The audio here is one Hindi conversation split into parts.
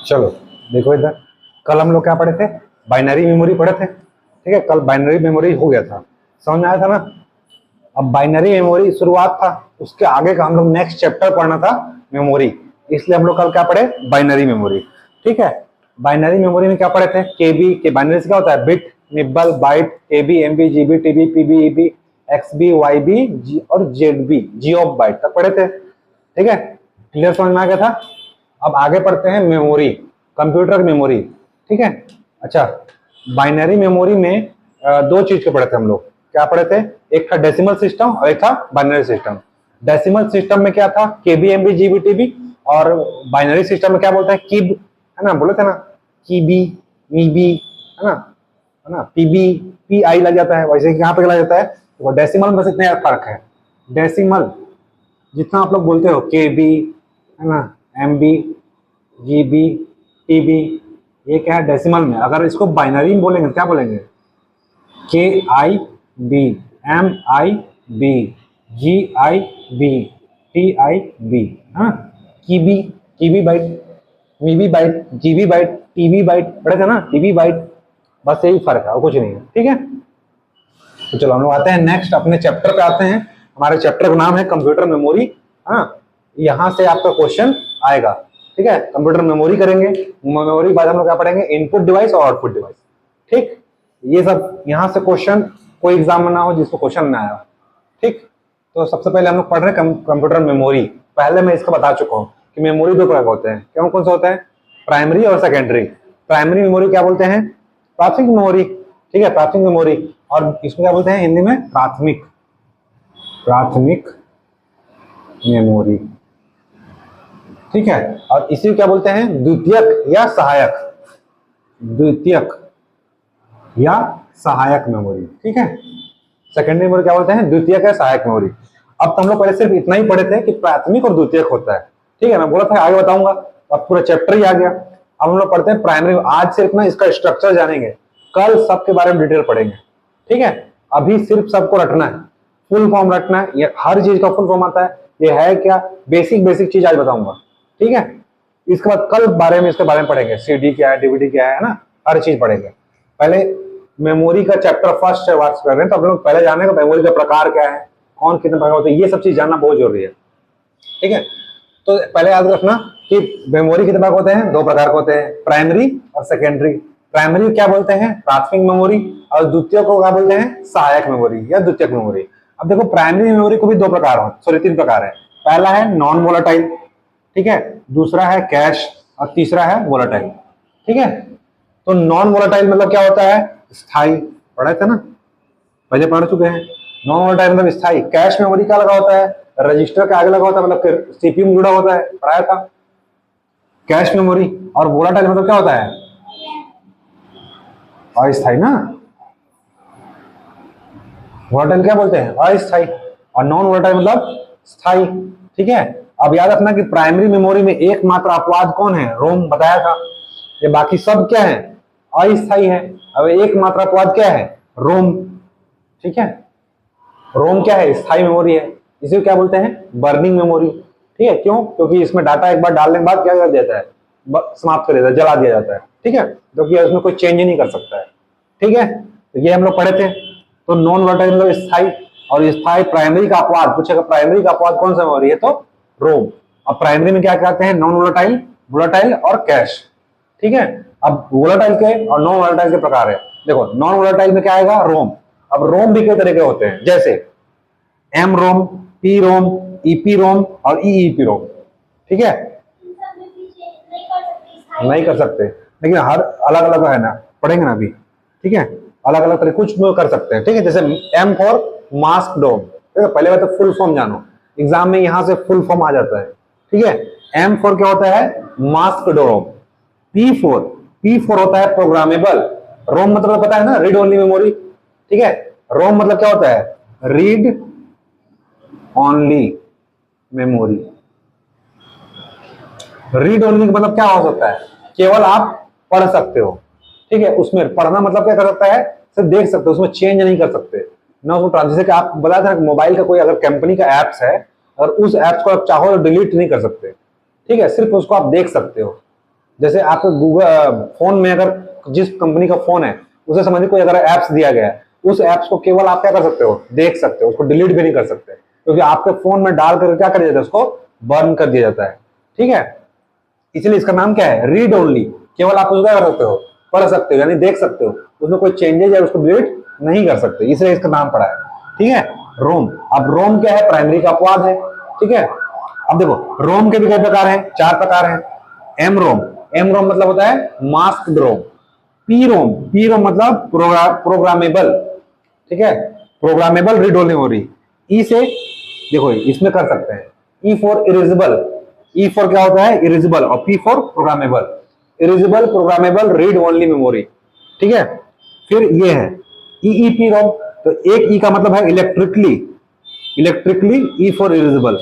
चलो देखो इधर, कल हम लोग क्या पढ़े थे, बाइनरी मेमोरी पढ़े थे। ठीक है, कल बाइनरी मेमोरी हो गया था, समझ में आया था ना। अब बाइनरी मेमोरी शुरुआत था, उसके आगे का हम लोग नेक्स्ट चैप्टर पढ़ना था मेमोरी, इसलिए हम लोग कल क्या पढ़े, बाइनरी मेमोरी। ठीक है, बाइनरी मेमोरी में क्या पढ़े थे, केबी के बाइनरी से क्या होता है, bit, nibble, byte, KB, MB, GB, TB, PB, EB, XB, YB, जी और जेडबी, जी ऑफ बाइट तक पढ़े थे। ठीक है, क्लियर, समझ में आ गया था। अब आगे पढ़ते हैं मेमोरी, कंप्यूटर मेमोरी। ठीक है, अच्छा, बाइनरी मेमोरी में दो चीज के पढ़े थे हम लोग, क्या पढ़े थे, एक था डेसिमल सिस्टम और एक था बाइनरी सिस्टम। डेसिमल सिस्टम में क्या था, केबी, एमबी, जीबी, टीबी, और बाइनरी सिस्टम में क्या बोलते हैं, किब, है ना, बोले थे ना, कीबी, मीबी, है ना, पीबी, पी आई लग जाता है, वैसे ही यहाँ पे लग जाता है। तो डेसिमल में से इतना फर्क है, डेसिमल जितना आप लोग बोलते हो, केबी, है ना, एमबी, जीबी, टीबी, ये क्या है डेसिमल में। अगर इसको बाइनरी में बोलेंगे क्या बोलेंगे, K I B, M I B, G I B, T I B, हाँ, kibi, kibi byte, mebi byte, GB byte, TB byte, पढ़े थे ना, टीबी बाइट, बस यही फर्क है और कुछ नहीं है। ठीक है, तो चलो हम लोग आते हैं नेक्स्ट अपने चैप्टर पे आते हैं। हमारे चैप्टर का नाम है कंप्यूटर मेमोरी। हाँ, यहाँ से आपका क्वेश्चन आएगा। ठीक है, कंप्यूटर मेमोरी करेंगे, मेमोरी बाद हम लोग क्या पढ़ेंगे, इनपुट डिवाइस और आउटपुट डिवाइस। ठीक, ये सब यहाँ से क्वेश्चन, कोई एग्जाम में ना हो जिसको क्वेश्चन ना आया। ठीक, तो सबसे पहले हम लोग पढ़ रहे हैं कंप्यूटर मेमोरी। पहले मैं इसका बता चुका हूँ कि मेमोरी दो प्रकार के होते हैं, कौन कौन से होते हैं, प्राइमरी और सेकेंडरी। प्राइमरी मेमोरी क्या बोलते हैं, प्राथमिक मेमोरी। ठीक है, प्राथमिक मेमोरी, और इसको क्या बोलते हैं हिंदी में, प्राथमिक, प्राथमिक मेमोरी। ठीक है, और इसी को क्या बोलते हैं, द्वितीयक या सहायक, द्वितीयक या सहायक मेमोरी। ठीक है, सेकेंडरी मेमोरी क्या बोलते हैं, द्वितीयक या सहायक मेमोरी। अब तो हम लोग पहले सिर्फ इतना ही पढ़े थे कि प्राथमिक और द्वितीयक होता है। ठीक है, मैं बोला था आगे बताऊंगा, अब पूरा चैप्टर ही आ गया। अब हम लोग पढ़ते हैं प्राइमरी। आज सिर्फ ना इसका स्ट्रक्चर जानेंगे, कल सबके बारे में डिटेल पढ़ेंगे। ठीक है, अभी सिर्फ सबको रटना है, फुल फॉर्म रटना है, ये हर चीज का फुल फॉर्म आता है, ये है क्या, बेसिक बेसिक चीज आज बताऊंगा। ठीक है, इसके बाद कल बारे में इसके बारे में पढ़ेंगे, सीडी क्या है, डीवीडी क्या है ना, हर चीज पढ़ेंगे। पहले मेमोरी का चैप्टर फर्स्ट शुरुआत कर रहे हैं, तो आप लोग पहले जाने का मेमोरी का प्रकार क्या है, कौन कितने प्रकार होते हैं, ये सब चीज जानना बहुत जरूरी है। ठीक है, तो पहले याद रखना कि मेमोरी कितने प्रकार होते हैं, दो प्रकार के होते हैं, प्राइमरी और सेकेंडरी। प्राइमरी क्या बोलते हैं, प्राथमिक मेमोरी, और द्वितीय को क्या बोलते हैं, सहायक मेमोरी या द्वितीयक मेमोरी। अब देखो प्राइमरी मेमोरी को भी दो प्रकार हो, सॉरी तीन प्रकार है। पहला है नॉन वोलेटाइल, ठीक है, दूसरा है कैश, और तीसरा है वोलेटाइल। ठीक है, तो नॉन वोलेटाइल मतलब क्या होता है, स्थायी, पढ़े थे ना, पहले पढ़ चुके हैं। नॉन वोलेटाइल मतलब स्थायी। कैश मेमोरी क्या लगा होता है, रजिस्टर के आगे लगा होता है, मतलब सीपीयू में जुड़ा होता है, पढ़ाया था कैश मेमोरी। और वोलेटाइल मतलब क्या होता है, अस्थायी ना, वोलेटाइल क्या बोलते हैं, अस्थायी, और नॉन वोलेटाइल मतलब स्थायी। ठीक है, अब याद रखना कि प्राइमरी मेमोरी में एकमात्र अपवाद कौन है, रोम, बताया था। ये बाकी सब क्या है, अस्थायी है। अब एकमात्र अपवाद क्या है, रोम। ठीक है, रोम क्या है, स्थायी मेमोरी है, इसे क्या बोलते हैं, बर्निंग मेमोरी। ठीक है, क्यों, क्योंकि इसमें डाटा एक बार डालने के बाद क्या कर देता है, समाप्त कर देता है, जला दिया जाता है। ठीक है, क्योंकि उसमें कोई चेंज ही नहीं कर सकता है। ठीक है, तो ये हम लोग पढ़े थे। तो नॉन वोलेटाइल मतलब स्थायी, और स्थायी प्राइमरी का अपवाद पूछेगा, प्राइमरी का अपवाद कौन सा मेमोरी है, तो रोम। अब प्राइमरी में क्या कहते हैं, नॉन वोलेटाइल, वोलेटाइल और कैश। ठीक है, अब वोलेटाइल के और नॉन वोलेटाइल के प्रकार है। देखो नॉन वोलेटाइल में क्या आएगा, रोम। अब रोम भी कई तरह के होते हैं, जैसे एम रोम, पी रोम, ईपी रोम और ईईपी रोम। ठीक है, नहीं कर सकते, लेकिन हर अलग अलग है ना, पढ़ेंगे ना अभी। ठीक है, अलग अलग तरह कुछ कर सकते हैं। ठीक है, जैसे एम फॉर मास्क डोम। ठीक है, पहले बात तो फुल फॉर्म जानो, एग्जाम में यहां से फुल फॉर्म आ जाता है। ठीक है, एम फॉर क्या होता है, मास्क डोम। पी फोर होता है प्रोग्रामेबल। रोम मतलब पता है ना, रीड ओनली मेमोरी। ठीक है, रोम मतलब क्या होता है, read only memory. Read only मतलब क्या हो सकता है, केवल आप पढ़ सकते हो। ठीक है, उसमें पढ़ना मतलब क्या कर सकता है, सिर्फ देख सकते हो, उसमें चेंज नहीं कर सकते ना उसको ट्रांसफर। जैसे कि आप बताया था मोबाइल का कोई अगर कंपनी का एप्स है, और उस एप्स को आप चाहो तो डिलीट नहीं कर सकते, ठीक है, सिर्फ उसको आप देख सकते हो। जैसे आपके गूगल फोन में अगर जिस कंपनी का फोन है उसे संबंधित कोई अगर एप्स दिया गया है, उस एप्स को केवल आप क्या कर सकते हो, देख सकते हो, उसको डिलीट भी नहीं कर सकते, क्योंकि आपके फोन में डाल कर क्या कर दिया जाता है, उसको बर्न कर दिया जाता है। ठीक है, इसलिए इसका नाम क्या है, रीड ओनली। केवल आप उसको क्या कर सकते हो, पढ़ सकते हो, यानी देख सकते हो, उसमें कोई चेंजेस या उसको डिलीट नहीं कर सकते, इसलिए इसका नाम पड़ा है। ठीक है, रोम। अब रोम क्या है, प्राइमरी का अपवाद है। ठीक है, अब देखो रोम के भी कई प्रकार हैं, 4 प्रकार हैं। एम रोम, एम रोम मतलब होता है masked ROM. P ROM, P ROM मतलब प्रोग्रामेबल। ठीक है, प्रोग्रामेबल रीड ओनली मेमोरी। ई से देखो इसमें कर सकते हैं। E for erasable, E for क्या होता है, इरेजेबल, और P for programmable, erasable programmable read only memory. ठीक है, फिर ये है ईईपी रोम। तो एक ई का मतलब है electrically, electrically, E for erasable,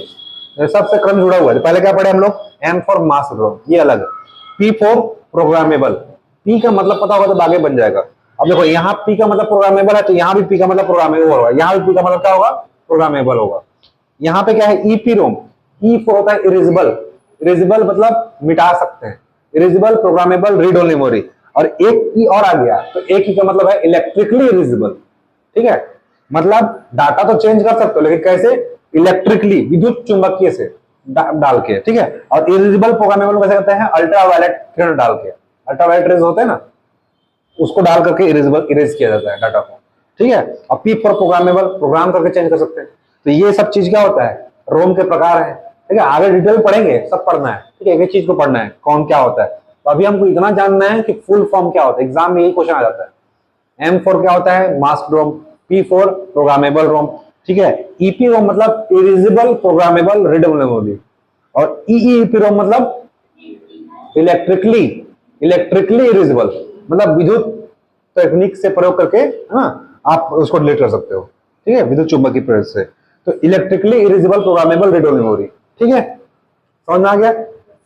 सबसे क्रम जुड़ा हुआ है। पहले क्या पढ़े हम लोग, एम फॉर मास रोम, ये अलग है। पी फॉर प्रोग्रामेबल, पी का मतलब पता होगा तो आगे बन जाएगा। अब देखो यहाँ पी का मतलब प्रोग्रामेबल है, तो यहाँ भी पी का मतलब प्रोग्रामेबल होगा, यहाँ भी पी का मतलब क्या होगा, प्रोग्रामेबल होगा। यहाँ पे क्या है, ईपी रोम, ई फॉर होता है इरेजेबल, इरेजेबल मतलब मिटा सकते हैं, erasable programmable read only memory. और एक ई और आ गया, तो एक ई का मतलब है इलेक्ट्रिकली इरेजेबल। ठीक है, मतलब डाटा तो चेंज कर सकते हो, लेकिन कैसे, इलेक्ट्रिकली, विद्युत चुंबकीय से डाल के। ठीक है, और इरेजेबल प्रोग्रामेबल कैसे करते हैं, अल्ट्रावायलेट किरण डाल के, अल्ट्रावायलेट रेज होते हैं ना, उसको डाल करके इरेजेबल, इरेज किया जाता है डाटा को। ठीक है, और पी फॉर प्रोग्रामेबल, प्रोग्राम करके चेंज कर सकते हैं। तो ये सब चीज क्या होता है, रोम के प्रकार है। ठीक है, आगे डिटेल पढ़ेंगे, सब पढ़ना है। ठीक है, एक एक चीज को पढ़ना है, कौन क्या होता है। तो अभी हमको इतना जानना है कि फुल फॉर्म क्या होता है, एग्जाम में यही क्वेश्चन आ जाता है। एम फॉर क्या होता है, masked ROM, P for programmable ROM. ठीक है, ईपी रोम मतलब इरेजेबल प्रोग्रामेबल रीडेबल मेमोरी, और ईईपी रोम मतलब इलेक्ट्रिकली, इलेक्ट्रिकली इरेजेबल, मतलब विद्युत तकनीक से प्रयोग करके, हाँ, आप उसको डिलीट कर सकते हो। ठीक है, विद्युत चुंबकीय प्रेस से। तो electrically erasable programmable read only memory. ठीक है, समझ में आ गया।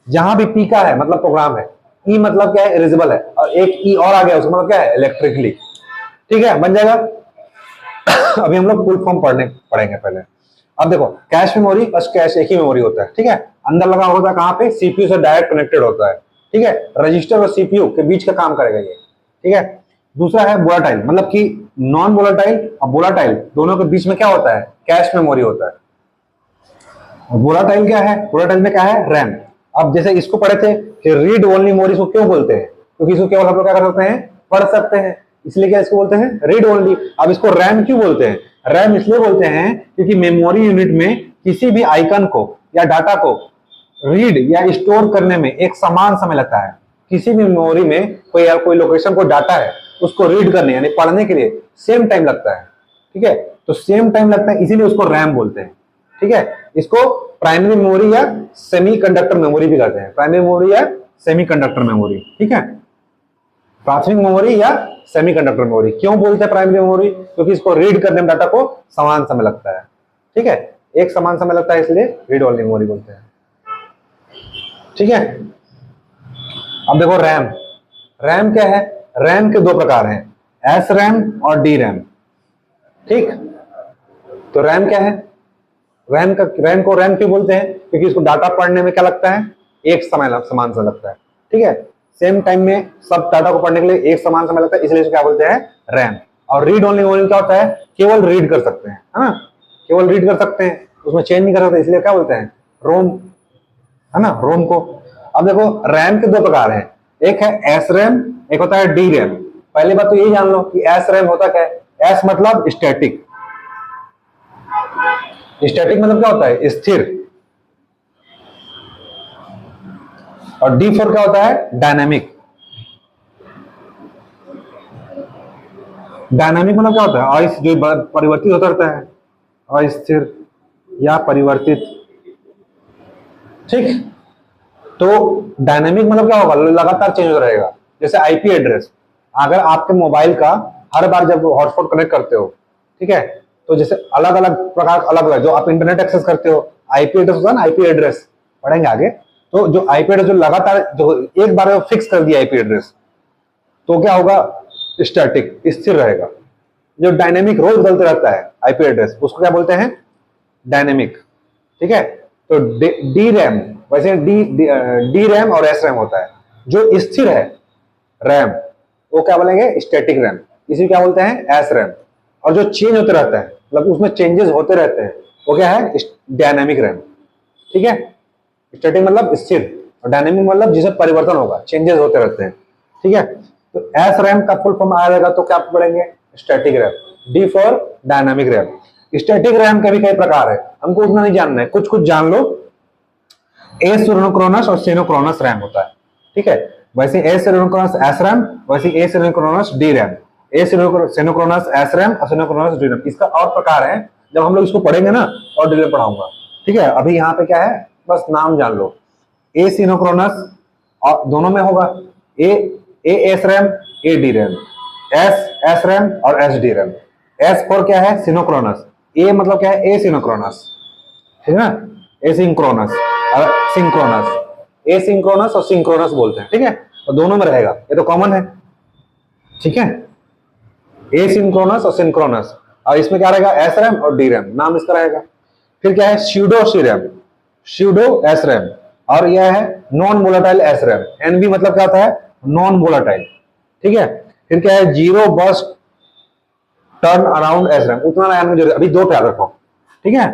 जहां भी पी का है मतलब प्रोग्राम है, ई मतलब क्या है, इरेजेबल है, और एक ई और आ गया उसका मतलब क्या है, इलेक्ट्रिकली। ठीक है, बन जाएगा। अभी हम लोग फुल फॉर्म पढ़ेंगे पहले। अब देखो कैश मेमोरी, बस कैश एक ही मेमोरी होता है। ठीक है, अंदर लगा होता है कहां पे, सीपीयू से डायरेक्ट कनेक्टेड होता है। ठीक है, रजिस्टर और सीपीयू के बीच का काम करेगा ये। ठीक है, दूसरा है वोलाटाइल, मतलब कि नॉन वोलाटाइल और वोलाटाइल दोनों के बीच में क्या होता है, कैश मेमोरी होता है। वोलाटाइल क्या है, वोलाटाइल में क्या है, रैम। अब जैसे इसको पढ़े थे कि रीड ओनली मेमोरी को क्यों बोलते हैं, क्योंकि इसको केवल हम लोग क्या कर सकते हैं, पढ़ सकते हैं, इसलिए क्या इसको बोलते हैं, रीड ओनली। अब इसको रैम क्यों बोलते हैं, रैम इसलिए बोलते हैं क्योंकि मेमोरी यूनिट में किसी भी आइकन को या डाटा को रीड या स्टोर करने में एक समान समय लगता है। किसी भी मेमोरी में कोई लोकेशन को डाटा है, उसको रीड करने यानी पढ़ने के लिए सेम टाइम लगता है। ठीक है, तो सेम टाइम लगता है, इसीलिए उसको रैम बोलते हैं। ठीक है, इसको प्राइमरी मेमोरी या सेमीकंडक्टर मेमोरी भी कहते हैं, प्राइमरी मेमोरी या सेमीकंडक्टर मेमोरी। ठीक है, प्राथमिक मेमोरी या सेमीकंडक्टर मेमोरी। क्यों बोलते हैं प्राइमरी मेमोरी, क्योंकि इसको रीड करने में डाटा को समान समय लगता है। ठीक है, एक समान समय लगता है, इसलिए रीड ओनली मेमोरी बोलते हैं। ठीक है, अब देखो रैम, रैम क्या है, रैम के 2 प्रकार हैं, एस रैम और डी रैम। ठीक, तो रैम क्या है, रैम को रैम क्यों बोलते हैं, क्योंकि इसको डाटा पढ़ने में क्या लगता है, एक समय समान समय लगता है। ठीक है, सेम टाइम में सब डाटा को पढ़ने के लिए एक समान समय लगता है, इसलिए इसको क्या बोलते हैं, रैम। और रीड ओनली मेमोरी क्या होता है, केवल रीड कर सकते हैं, हाँ, केवल रीड कर सकते हैं, उसमें चेंज नहीं कर सकते, इसलिए क्या बोलते हैं, रोम, है ना, रोम को। अब देखो रैम के 2 प्रकार हैं, एक है एस रैम, एक होता है डी रैम। पहली बात तो यही जान लो कि एस रैम होता क्या है, एस मतलब स्टैटिक, स्टैटिक मतलब क्या होता है, स्थिर, और डी फॉर क्या होता है, डायनामिक। डायनामिक मतलब क्या होता है, जो परिवर्तित होता रहता है, अस्थिर या परिवर्तित। ठीक, तो डायनामिक मतलब क्या होगा, लगातार चेंज होता रहेगा। जैसे आईपी एड्रेस, अगर आपके मोबाइल का हर बार जब हॉटस्पॉट कनेक्ट करते हो, ठीक है, तो जैसे अलग अलग प्रकार, अलग अलग जो आप इंटरनेट एक्सेस करते हो, आईपी एड्रेस होता है ना, आईपी एड्रेस पढ़ेंगे आगे। तो जो आईपी एड्रेस जो लगातार, जो एक बार फिक्स कर दिया आईपी एड्रेस, तो क्या होगा, स्टैटिक, स्थिर रहेगा। जो डायनेमिक रोज बदलते रहता है आईपी एड्रेस, उसको क्या बोलते हैं, डायनेमिक। ठीक है, तो डी रैम वैसे डी रैम और एस रैम होता है। जो स्थिर है रैम वो क्या बोलेंगे, स्टैटिक रैम, इसी क्या बोलते हैं, एस रैम। और जो चेंज होते रहता है, मतलब उसमें चेंजेस होते रहते हैं, वो क्या है, डायनामिक रैम। ठीक है, स्टैटिक मतलब स्थिर और डायनामिक मतलब जिसे परिवर्तन होगा, चेंजेस होते रहते हैं। ठीक है, तो एस रैम का फुल फॉर्म आ जाएगा तो क्या पढ़ेंगे, static RAM, D for dynamic RAM. Static RAM के भी कई प्रकार है, हमको उतना नहीं जानना है, कुछ कुछ जान लो। एसिंक्रोनस और सिंक्रोनस रैम होता है। ठीक है, वैसे एसिंक्रोनस एस रैम, वैसे asynchronous D RAM, asynchronous S RAM और सिंक्रोनस डी रैम। इसका और प्रकार है, जब हम लोग इसको पढ़ेंगे ना और डिटेल पढ़ाऊंगा। ठीक है, अभी यहाँ पे क्या है, बस नाम जान लो। एसिंक्रोनस और दोनों में होगा, A S RAM, A D RAM, S RAM और S D RAM. S for क्या है, सिंक्रोनस, ए मतलब क्या है, एसिंक्रोनस, ठीक है ना, एसिंक्रोनस और सिंक्रोनस, एसिंक्रोनस और सिंक्रोनस बोलते हैं। ठीक है, तो दोनों में रहेगा, ये तो कॉमन है। ठीक है, एसिंक्रोनस और सिंक्रोनस, और इसमें क्या रहेगा, एस रैम और डी रैम, नाम इसका रहेगा। फिर क्या है, pseudo C RAM, pseudo S RAM, और यह है non volatile S RAM. NV मतलब क्या होता है, नॉन वोलेटाइल। ठीक है, फिर क्या है, zero burst turn around S RAM, उतना याद नहीं, अभी दो पे याद रखो। ठीक है,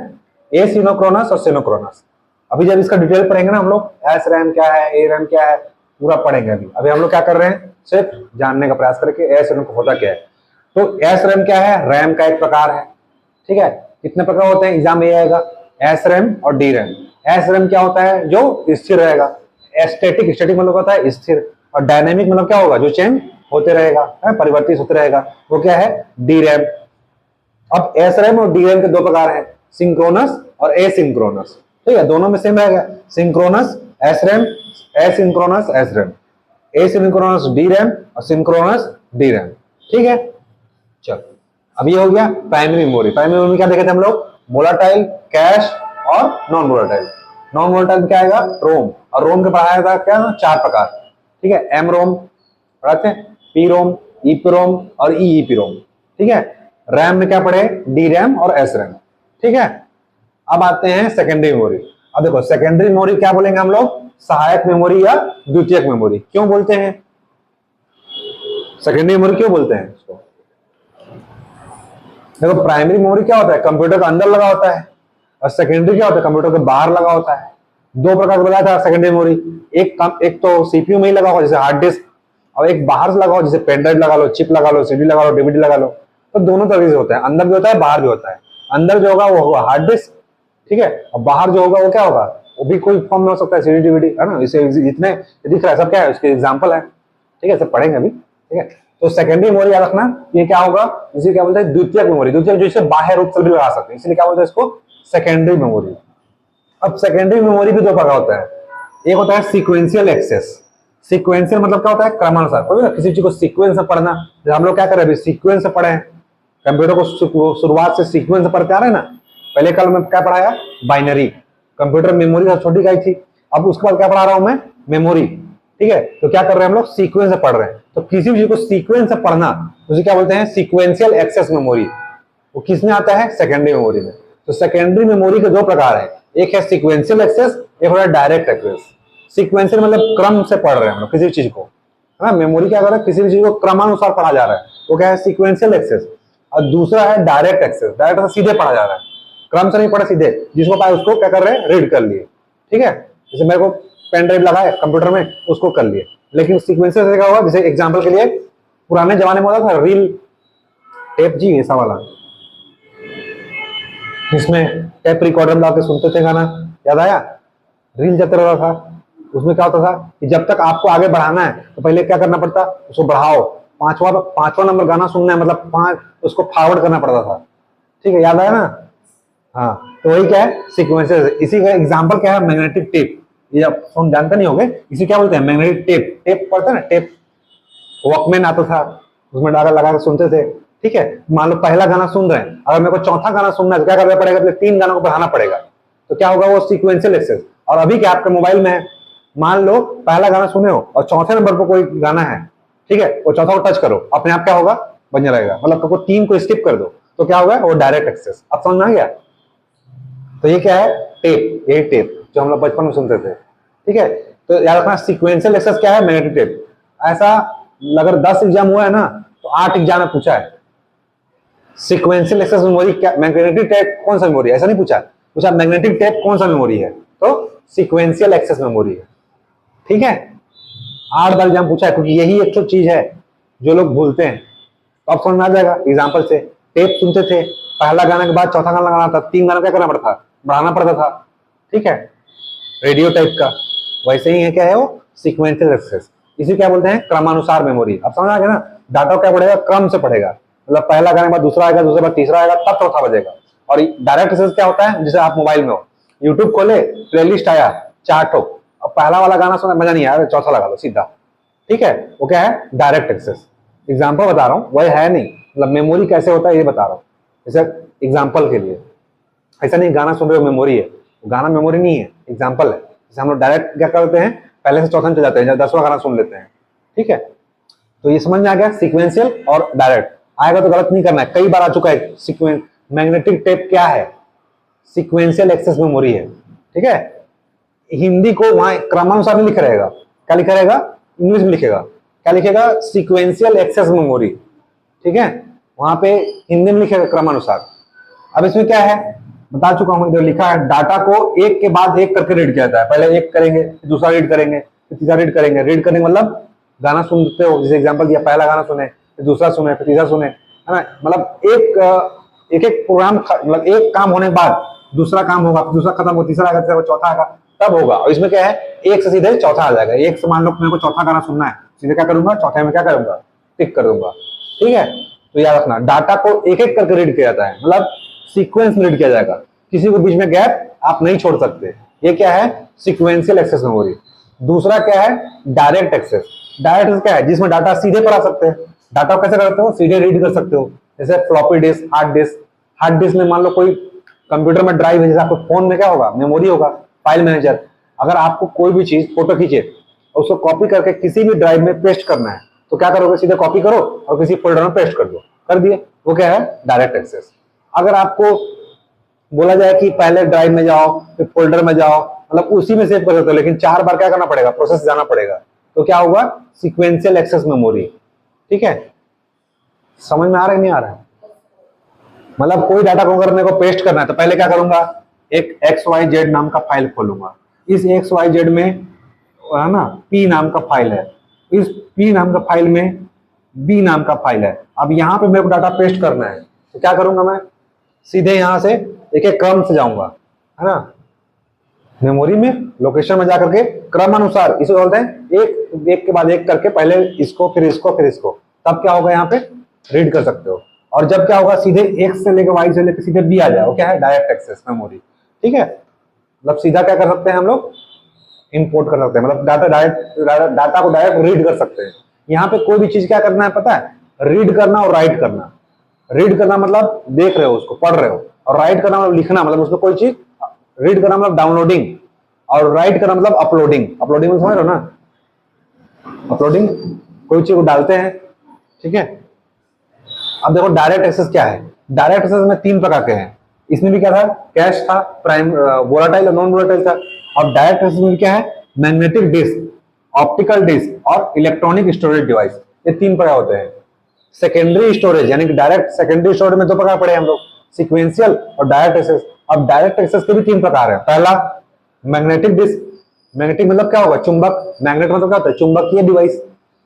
एसिंक्रोनस और सिंक्रोनस। अभी जब इसका डिटेल पढ़ेंगे ना हम लोग, एस रैम क्या है, ए रैम क्या है, पूरा पढ़ेंगे। अभी अभी हम लोग क्या कर रहे हैं, सिर्फ जानने का प्रयास करके एस रैम होता क्या है। तो एस रैम क्या है, रैम का एक प्रकार है। ठीक है, कितने प्रकार होते हैं, एग्जाम में आएगा, एस रैम और डी रैम। एस रैम क्या होता है, जो स्थिर रहेगा। स्टैटिक, स्टैटिक मतलब होता है स्थिर, और डायनेमिक मतलब क्या होगा, जो चेंज होते रहेगा, परिवर्तित होते रहेगा, वो क्या है, डी रैम। अब एस रैम और डी रैम के दो प्रकार हैं, सिंक्रोनस और एसिंक्रोनस। ठीक है, दोनों में सेम रहेगा, synchronous S RAM, asynchronous S RAM, asynchronous D RAM और सिंक्रोनस डी रैम। ठीक है, चलो अब ये हो गया प्राइमरी मेमोरी। प्राइमरी मेमोरी क्या देखे थे हम लोग, वोलाटाइल, कैश और नॉन वोलाटाइल। नॉन वोलाटाइल क्या आएगा, रोम, और रोम के पढ़ाया था क्या, चार प्रकार। ठीक है, एम रोम पढ़ाते हैं, पी रोम, ईपी रोम और ईईपी रोम। ठीक है, रैम में क्या पढ़े, डी रैम और एस रैम। ठीक है, अब आते हैं सेकेंडरी मेमोरी। अब देखो सेकेंडरी मेमोरी क्या बोलेंगे हम लोग, सहायक मेमोरी या द्वितीयक मेमोरी। क्यों बोलते हैं सेकेंडरी मेमोरी, क्यों बोलते हैं इसको, देखो प्राइमरी मेमोरी क्या होता है, कंप्यूटर के अंदर लगा होता है, और सेकेंडरी क्या होता है, कंप्यूटर के बाहर लगा होता है। दो प्रकार का बताया था सेकेंडरी मेमोरी, एक तो सीपीयू में ही लगा हो जैसे हार्ड डिस्क, और एक बाहर से लगा हो जैसे पेन ड्राइव लगा लो, चिप लगा लो, सीडी लगा लो, डीवीडी लगा लो। तो दोनों तरीके से होता है, अंदर भी होता है बाहर भी होता है। अंदर जो होगा वो होगा हार्ड डिस्क, ठीक है, और बाहर जो होगा वो क्या होगा, वो भी कोई फॉर्म में हो सकता है, सीडी डीवीडी, है ना। इसे जितने दिख रहा है सब क्या है, उसके एग्जांपल है। ठीक है, सब पढ़ेंगे अभी। ठीक है, तो सेकेंडरी मेमोरी याद रखना, ये क्या होगा, इसे क्या बोलते हैं, द्वितीयक मेमोरी। द्वितीयक जिसे बाह्य रूप से भी लगा सकते हैं, इसलिए क्या बोलते हैं इसको, सेकेंडरी मेमोरी। अब सेकेंडरी मेमोरी भी दो प्रकार होता है, एक होता है सीक्वेंशियल एक्सेस। सीक्वेंशियल मतलब क्या होता है, क्रमानुसार, किसी चीज को सीक्वेंस से पढ़ना। हम लोग क्या कर रहे हैं, सीक्वेंस से पढ़े, कंप्यूटर को शुरुआत से सीक्वेंस से पढ़ते आ रहे हैं ना। पहले कल में क्या पढ़ाया, बाइनरी, कंप्यूटर मेमोरी छोटी इकाई थी। अब उसके बाद क्या पढ़ा रहा हूं मैं, मेमोरी। ठीक है, तो क्या कर रहे हैं हम लोग, सीक्वेंस से पढ़ रहे हैं। तो किसी भी चीज को सीक्वेंस से पढ़ना उसे क्या बोलते हैं, सीक्वेंशियल एक्सेस मेमोरी। वो किसमें आता है, सेकेंडरी मेमोरी में। तो सेकेंडरी मेमोरी के दो प्रकार है, एक है सीक्वेंशियल एक्सेस, एक होता है डायरेक्ट एक्सेस। सीक्वेंशियल मतलब क्रम से पढ़ रहे हैं हम लोग किसी चीज को, है ना। मेमोरी क्या कर रहा है, किसी भी चीज को क्रमानुसार पढ़ा जा रहा है, वो क्या है, सीक्वेंशियल एक्सेस। और दूसरा है डायरेक्ट एक्सेस, डायरेक्ट सीधे पढ़ा जा रहा है, क्रम से नहीं पढ़ा, सीधे जिसको पाए उसको क्या कर रहे हैं, रीड कर लिए। ठीक है, जैसे मेरे को पेन ड्राइव लगा है कंप्यूटर में, उसको कर लिए। लेकिन सीक्वेंशियल से क्या होगा, जैसे एग्जांपल के लिए पुराने जमाने में होता था रील टेप जी, ऐसा वाला, जिसमें टेप रिकॉर्डर लगा के सुनते थे गाना, याद आया, रील जाते रहता था। उसमें क्या होता था कि जब तक आपको आगे बढ़ाना है तो पहले क्या करना पड़ता, उसको बढ़ाओ, पांचवा नंबर गाना सुनना है, मतलब 5 उसको फॉरवर्ड करना पड़ता था। ठीक है, याद आया ना। हाँ, तो वही क्या है, सीक्वेंशियल। इसी का एग्जांपल क्या है, मैग्नेटिक टेप। ये आप सुन जानते नहीं होंगे, इसे क्या बोलते हैं, मैग्नेटिक टेप। टेप पढ़ते हैं ना, टेप वॉकमैन आता था, उसमें डागा लगा के सुनते थे। ठीक है, मान लो पहला गाना सुन रहे हैं, अगर मेरे को चौथा गाना सुनना है तो क्या करना पड़ेगा, पहले 3 गानों को बढ़ाना पड़ेगा। तो क्या होगा, वो सीक्वेंशियल एक्सेस। और अभी क्या आपके मोबाइल में है, मान लो पहला गाना सुने हो और चौथे नंबर पर कोई गाना है, ठीक है, वो चौथा को टच करो, अपने आप क्या होगा, बन रहेगा। मतलब 3 को स्किप कर दो तो क्या होगा, वो डायरेक्ट एक्सेस। अब समझ में आ गया। तो ये क्या है, टेप, ये टेप। जो हम लोग बचपन में सुनते थे। ठीक है, तो याद रखना सीक्वेंशियल एक्सेस क्या है, मैग्नेटिक टेप। ऐसा अगर 10 एग्जाम हुआ है ना तो 8 एग्जाम में पूछा है सीक्वेंशियल एक्सेस मेमोरी क्या, मैग्नेटिक टेप कौन सा मेमोरी है, ऐसा नहीं पूछा, पूछा मैग्नेटिक टेप कौन सा मेमोरी है, तो सीक्वेंशियल एक्सेस मेमोरी है। ठीक है, 8 बार एग्जाम पूछा है, क्योंकि यही एक तो चीज है जो लोग भूलते हैं। तो अब समझ में आ जाएगा एग्जाम्पल से। टेप सुनते थे, पहला गाना के बाद चौथा गाना लगाना था, 3 गाना क्या करना पड़ता था, बढ़ाना पड़ता था। ठीक है, रेडियो टाइप का वैसे ही है, क्या है वो, सीक्वेंशियल एक्सेस। इसी क्या बोलते हैं, क्रमानुसार मेमोरी। अब समझ आ गया ना, डाटा क्या पढ़ेगा, क्रम से पढ़ेगा, मतलब पहला गाने के बाद दूसरा आएगा, दूसरे बाद तीसरा आएगा, तब चौथा बजेगा। और डायरेक्ट एक्सेस क्या होता है, जैसे आप मोबाइल में हो, यूट्यूब खोले, प्लेलिस्ट आया 4 ठो, अब पहला वाला गाना सुना मजा नहीं आया, चौथा लगा लो सीधा। ठीक है, वो क्या है, डायरेक्ट एक्सेस। एग्जाम्पल बता रहा हूँ, वही है नहीं, मतलब मेमोरी कैसे होता है ये बता रहा हूँ, जैसे एग्जाम्पल के लिए। ऐसा नहीं गाना सुन रहे हो मेमोरी है, गाना मेमोरी नहीं है, एग्जाम्पल है। जैसे हम लोग डायरेक्ट क्या करते हैं, पहले से चौथा में चले जाते हैं, 10वां गाना सुन लेते हैं। ठीक है, तो ये समझ में आ गया, सीक्वेंशियल और डायरेक्ट। आएगा तो गलत नहीं करना है, कई बार आ चुका है। सीक्वेंस मैग्नेटिक टेप क्या है, सीक्वेंशियल एक्सेस मेमोरी है। ठीक है, हिंदी को वहां क्रमानुसार नहीं लिखा रहेगा, क्या लिखा रहेगा, इंग्लिश में लिखेगा, क्या लिखेगा, सीक्वेंशियल एक्सेस मेमोरी। ठीक है, वहां पे हिंदी में लिखेगा क्रमानुसार। अब इसमें क्या है, बता चुका हूं, इधर लिखा है, डाटा को एक के बाद एक करके रीड किया जाता है। पहले एक करेंगे, फिर दूसरा रीड करेंगे, फिर तीसरा रीड करेंगे। रीड करने मतलब गाना सुनते हो, जैसे एग्जांपल दिया, पहला गाना सुने, फिर दूसरा सुने, फिर तीसरा सुने, है ना, मतलब एक एक प्रोग्राम, मतलब एक काम होने के बाद दूसरा काम होगा, फिर दूसरा खत्म होगा, तीसरा आएगा, तीसरा चौथा आएगा, तब होगा। और इसमें क्या है, एक से सीधे चौथा आ जाएगा। एक से मान लो मेरे को चौथा गाना सुनना है, सीधे क्या करूंगा, चौथे में क्या करूंगा, टिक कर दूंगा। ठीक है, तो याद रखना, डाटा को एक एक करके रीड किया जाता है, मतलब सीक्वेंस में रीड किया जाएगा, किसी को बीच में गैप आप नहीं छोड़ सकते। ये क्या है, सीक्वेंशियल एक्सेस मेमोरी। दूसरा क्या है, डायरेक्ट एक्सेस। डायरेक्ट एक्सेस क्या है, जिसमें डाटा सीधे पढ़ा सकते हैं। डाटा कैसे करते हो, सीधे रीड कर सकते हो, जैसे floppy disk, hard disk. Hard disk में मान लो कोई कंप्यूटर में ड्राइव है, जैसे आपको फोन में क्या होगा, मेमोरी होगा, फाइल मैनेजर। अगर आपको कोई भी चीज फोटो खींचे और उसको कॉपी करके किसी भी ड्राइव में पेस्ट करना है, तो क्या करोगे, सीधे कॉपी करो और किसी फोल्डर में पेस्ट कर दो, कर दिए, वो क्या है, डायरेक्ट एक्सेस। अगर आपको बोला जाए कि पहले ड्राइव में जाओ, फिर फोल्डर में जाओ, मतलब उसी में सेव कर सकते हो, लेकिन 4 बार क्या करना पड़ेगा, प्रोसेस जाना पड़ेगा, तो क्या होगा, सीक्वेंशियल एक्सेस मेमोरी। ठीक है, समझ में आ रहा है, नहीं आ रहा है, मतलब कोई डाटा को अगर मेरे को पेस्ट करना है तो पहले क्या करूंगा, एक XYZ नाम का फाइल खोलूंगा। इस XYZ में है ना P नाम का फाइल है, इस P नाम का फाइल में B नाम का फाइल है। अब यहाँ पे मेरे को डाटा पेस्ट करना है, तो क्या करूंगा, मैं सीधे यहाँ से एक एक क्रम से जाऊंगा, है ना, मेमोरी में लोकेशन में जाकर के क्रमानुसार, इसे बोलते हैं एक एक के बाद एक करके, पहले इसको फिर इसको फिर इसको, तब क्या होगा, यहाँ पे रीड कर सकते हो। और जब क्या होगा, सीधे X से लेकर Y से लेकर सीधे B आ जाए, वो क्या है, डायरेक्ट एक्सेस मेमोरी। ठीक है, मतलब सीधा क्या कर सकते हैं हम लोग, इंपोर्ट कर सकते हैं, मतलब डाटा को डायरेक्ट रीड कर सकते हैं। यहाँ पे कोई भी चीज क्या करना है पता है, रीड करना और राइट करना। रीड करना मतलब देख रहे हो उसको, पढ़ रहे हो, और राइट करना मतलब लिखना, मतलब उसमें कोई चीज, रीड करना मतलब डाउनलोडिंग, और राइट करना मतलब अपलोडिंग। अपलोडिंग में समझ रहे हो ना, अपलोडिंग, कोई चीज को डालते हैं। ठीक है, अब देखो डायरेक्ट एक्सेस क्या है। डायरेक्ट एक्सेस में 3 प्रकार के हैं, इसमें भी क्या था, कैश था, प्राइम वोलाटाइल और नॉन वोलाटाइल था। और डायरेक्ट एक्सेस में क्या है, मैग्नेटिक डिस्क, ऑप्टिकल डिस्क और इलेक्ट्रॉनिक स्टोरेज डिवाइस, ये 3 प्रकार होते हैं। सेकेंडरी स्टोरेज यानी कि डायरेक्ट, सेकेंडरी स्टोरेज में 2 प्रकार पढ़े हम लोग, सीक्वेंशियल और डायरेक्ट एक्सेस। अब डायरेक्ट एक्सेस के भी 3 प्रकार है। पहला मैग्नेटिक डिस्क, मैग्नेटिक मतलब क्या होगा, चुंबक, मैग्नेट मतलब क्या होता है, चुंबकीय डिवाइस,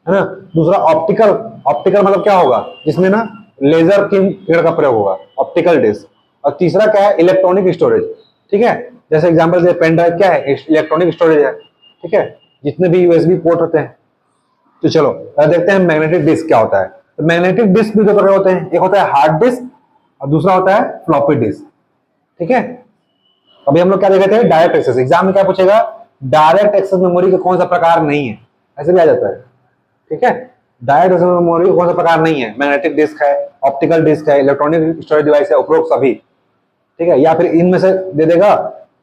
है ना। दूसरा ऑप्टिकल, ऑप्टिकल मतलब क्या होगा, जिसमें ना लेजर की किरण का प्रयोग होगा, ऑप्टिकल डिस्क। और तीसरा क्या है, इलेक्ट्रॉनिक स्टोरेज। ठीक है, जैसे एग्जांपल जैसे पेन ड्राइव क्या है, इलेक्ट्रॉनिक स्टोरेज है। ठीक है, जितने भी यूएसबी पोर्ट होते हैं। तो चलो देखते हैं मैग्नेटिक डिस्क क्या होता है। तो मैग्नेटिक डिस्क भी 2 प्रकार होते हैं, एक होता है हार्ड डिस्क और दूसरा होता है फ्लॉपी डिस्क। ठीक है, अभी हम लोग क्या देखे थे, डायरेक्ट एक्सेस। एग्जाम में क्या पूछेगा, डायरेक्ट एक्सेस मेमोरी का कौन सा प्रकार नहीं है, ऐसे भी आ जाता है। ठीक है, डायरेक्ट एक्सेस मेमोरी कौन सा प्रकार नहीं है, मैग्नेटिक डिस्क है, ऑप्टिकल डिस्क है, इलेक्ट्रॉनिक स्टोरेज डिवाइस है, उपरोक्त सभी। ठीक है, या फिर इनमें से दे देगा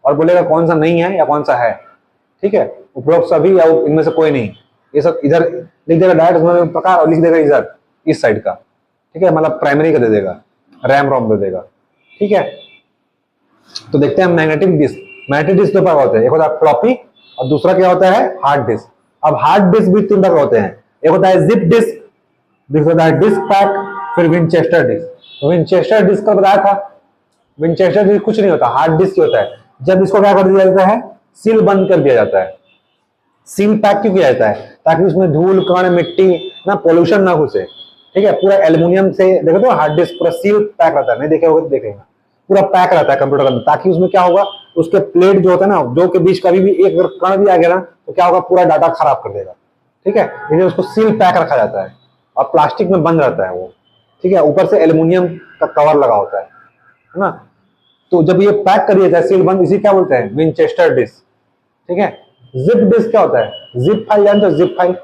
और बोलेगा कौन सा नहीं है या कौन सा है। ठीक है, उपरोक्त सभी या इनमें से कोई नहीं, ये सब इधर लिख देगा डायरेक्ट प्रकार, और लिख देगा इधर इस साइड का। ठीक है, मतलब प्राइमरी का दे देगा, रैम रोम दे देगा। ठीक है, तो देखते हैं मैग्नेटिक डिस्क। मैग्नेटिक डिस्क दो प्रकार होते हैं, एक होता है फ्लॉपी और दूसरा क्या होता है हार्ड डिस्क। अब हार्ड डिस्क भी तीन प्रकार होते हैं, एक होता है जिप डिस्क, दूसरा होता है डिस्क पैक, फिर विंचेस्टर डिस्क। तो विंचेस्टर डिस्क का बताया था, विंचेस्टर डिस्क कुछ नहीं होता, हार्ड डिस्क होता है। जब इसको क्या कर दिया जाता है, सील बंद कर दिया जाता है। सील पैक क्यों किया जाता है, ताकि उसमें धूल कण मिट्टी ना पोल्यूशन ना घुसे, ठीक है। पूरा एल्युमिनियम से देखो तो हार्ड डिस्क पूरा सील पैक रहता है, नहीं देखे होगा तो देखेगा, पूरा पैक रहता है कंप्यूटर के अंदर, ताकि उसमें क्या होगा, उसके प्लेट जो होता है ना, जो के बीच कभी भी एक अगर कण भी आ गया ना तो क्या होगा, पूरा डाटा खराब कर देगा, ठीक है। इसलिए उसको सील पैक रखा जाता है और प्लास्टिक में बंद रहता है वो, ठीक है। ऊपर से एल्युमिनियम का कवर लगा होता है ना। तो जब ये पैक कर दिया जाए सील बंद, इसी क्या बोलते हैं, विंचेस्टर डिस्क, ठीक है। जिप डिस्क क्या होता है, जिप फाइल जानते हो, जिप फाइल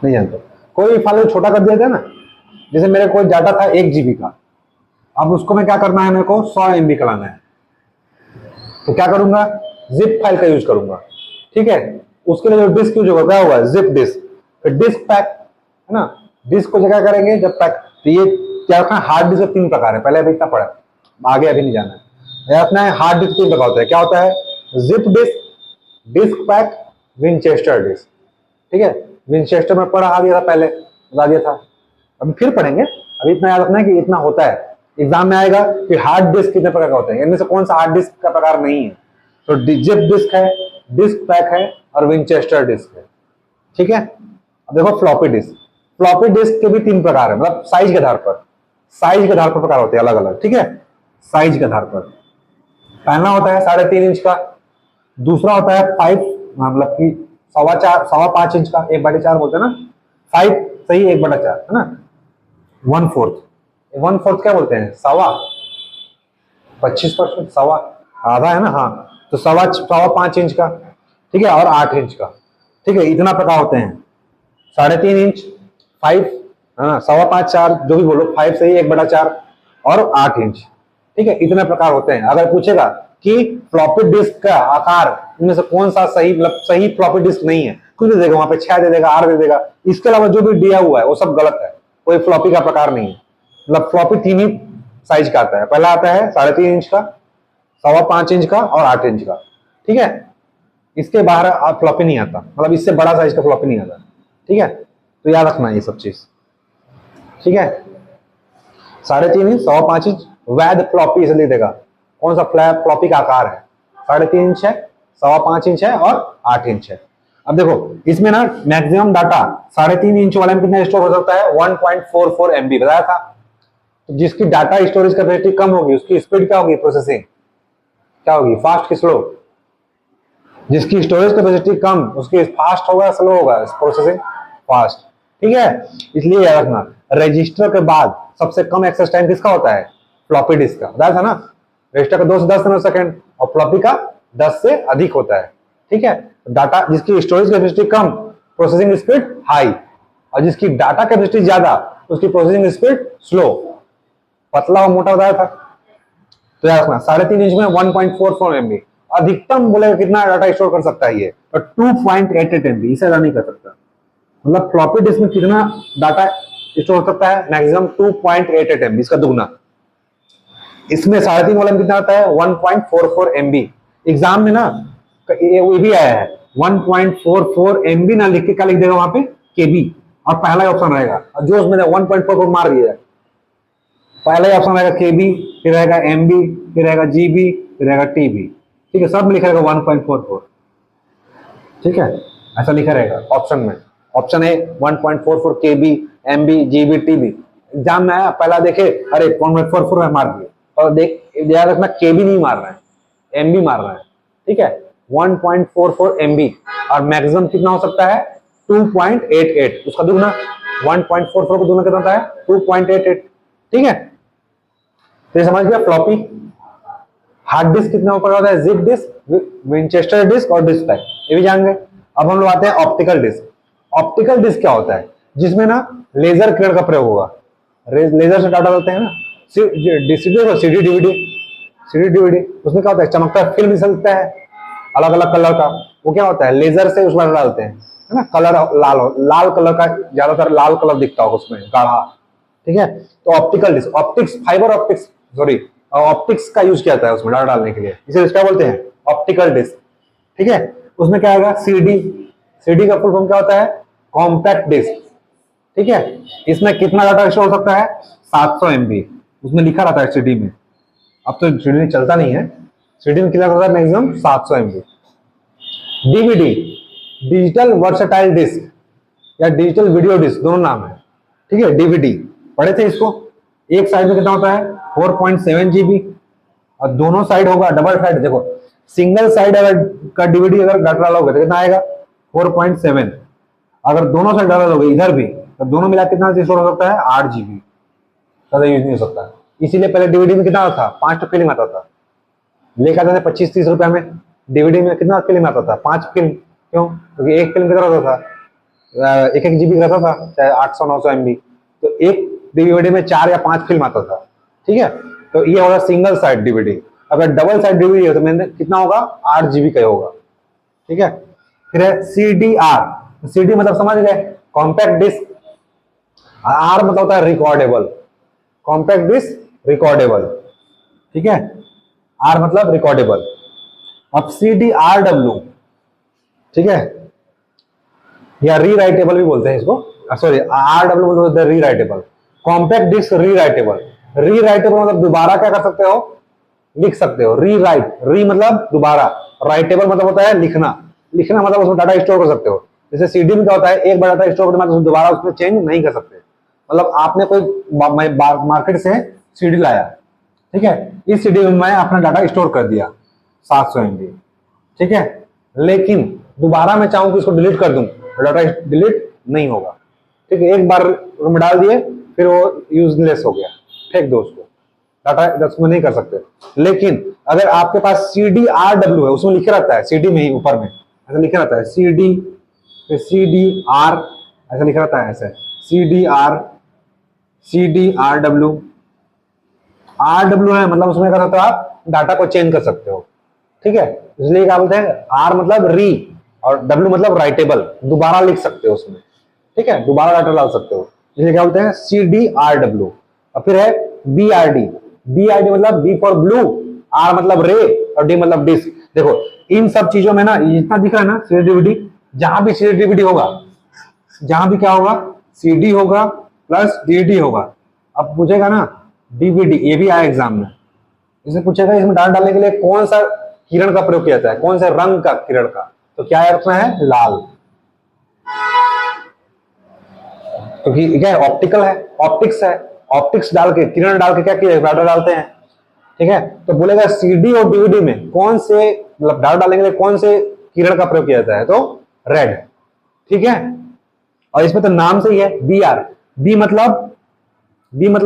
नहीं जानते, कोई फाइल छोटा कर दिया जाए ना, जैसे मेरे कोई डाटा था 1 GB का, अब उसको मैं क्या करना है, मेरे को 100 MB का लाना है, तो क्या करूंगा, जिप फाइल का यूज करूंगा, ठीक है। उसके लिए जो डिस्क यूज होगा क्या होगा, जिप डिस्क। फिर डिस्क पैक है ना, डिस्क को जगह करेंगे जब पैक। तो ये क्या रखना है, हार्ड डिस्क 3 प्रकार है, पहले अभी इतना पढ़ा, आगे अभी नहीं जाना है। याद रखना है हार्ड डिस्क 3 प्रकार होता है, क्या होता है, zip disk, disk pack, Winchester disk, ठीक है। विंचेस्टर में पढ़ा दिया था पहले, बता दिया था, अभी फिर पढ़ेंगे। अभी इतना याद रखना है कि इतना होता है, एग्जाम में आएगा कि हार्ड डिस्क कितने प्रकार का होता है, इनमें से कौन सा हार्ड डिस्क का प्रकार नहीं है। तो जिप डिस्क है, डिस्क पैक है और विंचेस्टर डिस्क है, ठीक है। अब देखो फ्लॉपी डिस्क, फ्लॉपी डिस्क के भी 3 प्रकार है, मतलब साइज के आधार पर, साइज के आधार पर प्रकार होते हैं अलग अलग, ठीक है। साइज के आधार पर पहला होता है 3.5 इंच का, दूसरा होता है 5 मतलब कि 4.25 इंच का, 1/4 बोलते हैं ना, 5 सही 1/4 है ना, 1/4 क्या बोलते हैं, 25%, सवा आधा है ना, हाँ। तो 5.25 इंच का, ठीक है, और 8 इंच का, ठीक है। इतना प्रकार होते हैं, 3.5 इंच, 5 है ना, 5.25 4 जो भी बोलो, 5 सही 1/4 और 8 इंच, ठीक है। इतने प्रकार होते हैं। अगर पूछेगा कि फ्लॉपी डिस्क का आकार इनमें से कौन सा सही, मतलब सही फ्लॉपी डिस्क नहीं है, कुछ दे देगा वहां पे, 6 दे देगा, 8 दे देगा, इसके अलावा जो भी दिया हुआ है वो सब गलत है, कोई फ्लॉपी का प्रकार नहीं है। मतलब फ्लॉपी 3 ही साइज का आता है, पहला आता है 3.5 इंच का, 5.25 इंच का और 8 इंच का, ठीक है। इसके बाहर फ्लॉपी नहीं आता, मतलब इससे बड़ा साइज का फ्लॉपी नहीं आता, ठीक है। तो याद रखना ये सब चीज, ठीक है। 3.5 इंच, 5.25 इंच, वैध फ्लॉपी इसे लिख देगा, कौन सा फ्लॉपी का आकार है, 3.5 इंच है, 5.25 इंच है और 8 इंच है। अब देखो इसमें ना मैक्सिमम डाटा 3.5 इंच वाले में कितना स्टोर हो सकता है, 1.44 MB बताया था। तो जिसकी डाटा स्टोरेज कैपेसिटी कम होगी उसकी स्पीड क्या होगी, प्रोसेसिंग क्या होगी, फास्ट की स्लो। जिसकी स्टोरेज कैपेसिटी कम उसकी फास्ट होगा स्लो होगा, प्रोसेसिंग फास्ट, ठीक है। इसलिए याद रखना रजिस्टर के बाद सबसे कम एक्सेस टाइम किसका होता है, फ्लॉपी डिस्क का, बताया था ना। रजिस्टर का 2 से 10 सेकंड और फ्लॉपी का 10 से अधिक होता है, ठीक है। डाटा जिसकी स्टोरेज कैपेसिटी कम, प्रोसेसिंग स्पीड हाई, और जिसकी डाटा कैपेसिटी ज्यादा उसकी प्रोसेसिंग स्पीड स्लो। पतला और मोटा बताया था। तो याद रखना 3.5 इंच में 1.44 MB, अधिकतम बोलेगा कितना डाटा स्टोर कर सकता है ये, तो 2.88 MB, इससे ज्यादा नहीं कर सकता। मतलब फ्लॉपी डिस्क में कितना डाटा स्टोर कर सकता है, मैक्सिमम 2.88 MB, इसका दुगना। इसमें 3.5 वाले में कितना आता है, 1.44 MB। एग्जाम में ना ये भी आया है 1.44 MB ना लिख के क्या लिख देगा वहां पे, KB, और पहला ही ऑप्शन रहेगा, और जो उसमें 1.44 मार दिया, पहला ही ऑप्शन रहेगा KB, फिर रहेगा MB, फिर रहेगा GB, फिर रहेगा TB, ठीक है। सब में लिखा रहेगा 1.44, ठीक है, ऐसा लिखा रहेगा ऑप्शन में। ऑप्शन है 1.44 KB, MB, GB, TB। Exam में आया पहला देखे, अरे 1.44 मार दिया, और देख याद रखना KB नहीं मार रहा है, MB मार रहा है, ठीक है। 1.44 MB और मैक्सिमम कितना हो सकता है, 2.88, उसका दुगना 1.44 को दुगना कितना होता है, 2.88, ठीक है। तो ये समझ गया फ्लॉपी। हार्ड डिस्क कितना ऊपर होता है, जिप डिस्क, विंचेस्टर डिस्क और डिस्क पैक, ये भी जान गए। अब हम लोग आते हैं ऑप्टिकल डिस्क। ऑप्टिकल डिस्क क्या होता है, जिसमें ना लेजर किरण का प्रयोग होगा, लेजर से डाटा देते हैं ना, सीडी डीवीडी, उसमें क्या होता है, चमकता फिल्म निकलता है अलग अलग कलर का, वो क्या होता है, लेजर से उसमें डालते हैं, है ना। कलर लाल कलर का, ज्यादातर लाल कलर दिखता होगा उसमें गाढ़ा, ठीक है। तो optical disk, optics fibre optics, sorry optics का यूज किया जाता है उसमें डाटा डालने के लिए, इसे क्या बोलते हैं, ऑप्टिकल डिस्क, ठीक है। उसमें क्या आएगा, सीडी, सीडी का फुल फॉर्म क्या होता है, कॉम्पैक्ट डिस्क, ठीक है। इसमें कितना डाटा स्टोर हो सकता है, 700 MB, उसमें लिखा रहता है सीडी में। अब तो सीडी चलता नहीं है, सीडी में कितना होता है maximum 700 MB। DVD, digital versatile disk या डिजिटल वीडियो डिस्क, दोनों नाम है, ठीक है। डीवीडी पढ़े थे इसको, एक साइड में कितना होता है 4.7 GB, और दोनों साइड होगा डबल साइड। देखो सिंगल साइड अगर का डीवीडी अगर डाटा डालोगे तो कितना आएगा 4.7, अगर दोनों साइड डालोगे इधर भी तो दोनों मिला कितना स्टोर हो सकता है 8 GB, ज्यादा यूज नहीं हो सकता। इसीलिए पहले डीवीडी में कितना था 5 फिल्म आता था, लेकर आते थे 25-30 रुपया में। डीवीडी में कितना फिल्म आता था 5 फिल्म, क्यों, क्योंकि एक फिल्म कितना होता था 1-1 GB रहता था, चाहे 800-900 MB, तो एक डीवीडी में 4 या 5 फिल्म आता था, ठीक है। तो ये होगा सिंगल साइड डीवीडी। अगर डबल साइड डीवीडी हो तो मैंने कितना होगा 8 GB का होगा, ठीक है। फिर है CDR, सीडी मतलब समझ गए कॉम्पैक्ट डिस्क, आर मतलब होता है रिकॉर्डेबल, कॉम्पैक्ट डिस्क रिकॉर्डेबल, ठीक है, आर मतलब रिकॉर्डेबल। अब CDRW, ठीक है, या रीराइटेबल भी बोलते हैं इसको, सॉरी RW मतलब rewritable, compact disk rewritable. Rewritable मतलब दोबारा क्या कर सकते हो, लिख सकते हो, रीराइट, री मतलब दोबारा, राइटेबल मतलब होता है लिखना, लिखना मतलब उसमें डाटा स्टोर कर सकते हो। जैसे सीडी में क्या होता है एक बार डाटा स्टोर करना तो दोबारा उसमें चेंज नहीं कर सकते, मतलब आपने कोई मार्केट से सीडी लाया, ठीक है, इस सीडी में मैं अपना डाटा स्टोर कर दिया 700 MB, ठीक है, लेकिन दोबारा मैं चाहूं कि इसको डिलीट कर दूं, डाटा डिलीट नहीं होगा, ठीक है। एक बार में डाल दिए फिर वो यूजलेस हो गया, फेंक दो उसको, डाटा उसमें नहीं कर सकते। लेकिन अगर आपके पास CDRW है, उसमें लिखा रहता है सीडी में ही ऊपर में ऐसा लिखा रहता है CD, फिर CDR ऐसा लिखा रहता है, ऐसे CDRW है मतलब उसमें क्या होता है आप डाटा को चेंज कर सकते हो, ठीक है। इसलिए क्या बोलते हैं आर मतलब री और डब्ल्यू मतलब राइटेबल, दोबारा लिख सकते हो उसमें, ठीक है, दोबारा डाटा डाल सकते हो, इसलिए क्या बोलते हैं CDRW। और फिर है BRD, BRD मतलब B फॉर ब्लू, R मतलब रे और D मतलब डिस्क। देखो इन सब चीजों में ना इतना दिख रहा है ना CD, जहां भी CD होगा, जहां भी क्या होगा CD होगा प्लस DD होगा। अब पूछेगा ना DVD, ये भी आया एग्जाम में, इसे पूछेगा इसमें डाटा डालने के लिए कौन सा किरण का प्रयोग किया जाता है, कौन से रंग का किरण का, तो क्या है उसमें है लाल, क्योंकि तो क्या है ऑप्टिकल है, ऑप्टिक्स है, ऑप्टिक्स डाल के किरण डाल के क्या किया डाटा डालते हैं, ठीक है। तो बोलेगा CD और DVD में कौन से मतलब डाटा डालने के लिए कौन से किरण का प्रयोग किया जाता है, तो रेड, ठीक है। और इसमें तो नाम से ही है BR, B मतलब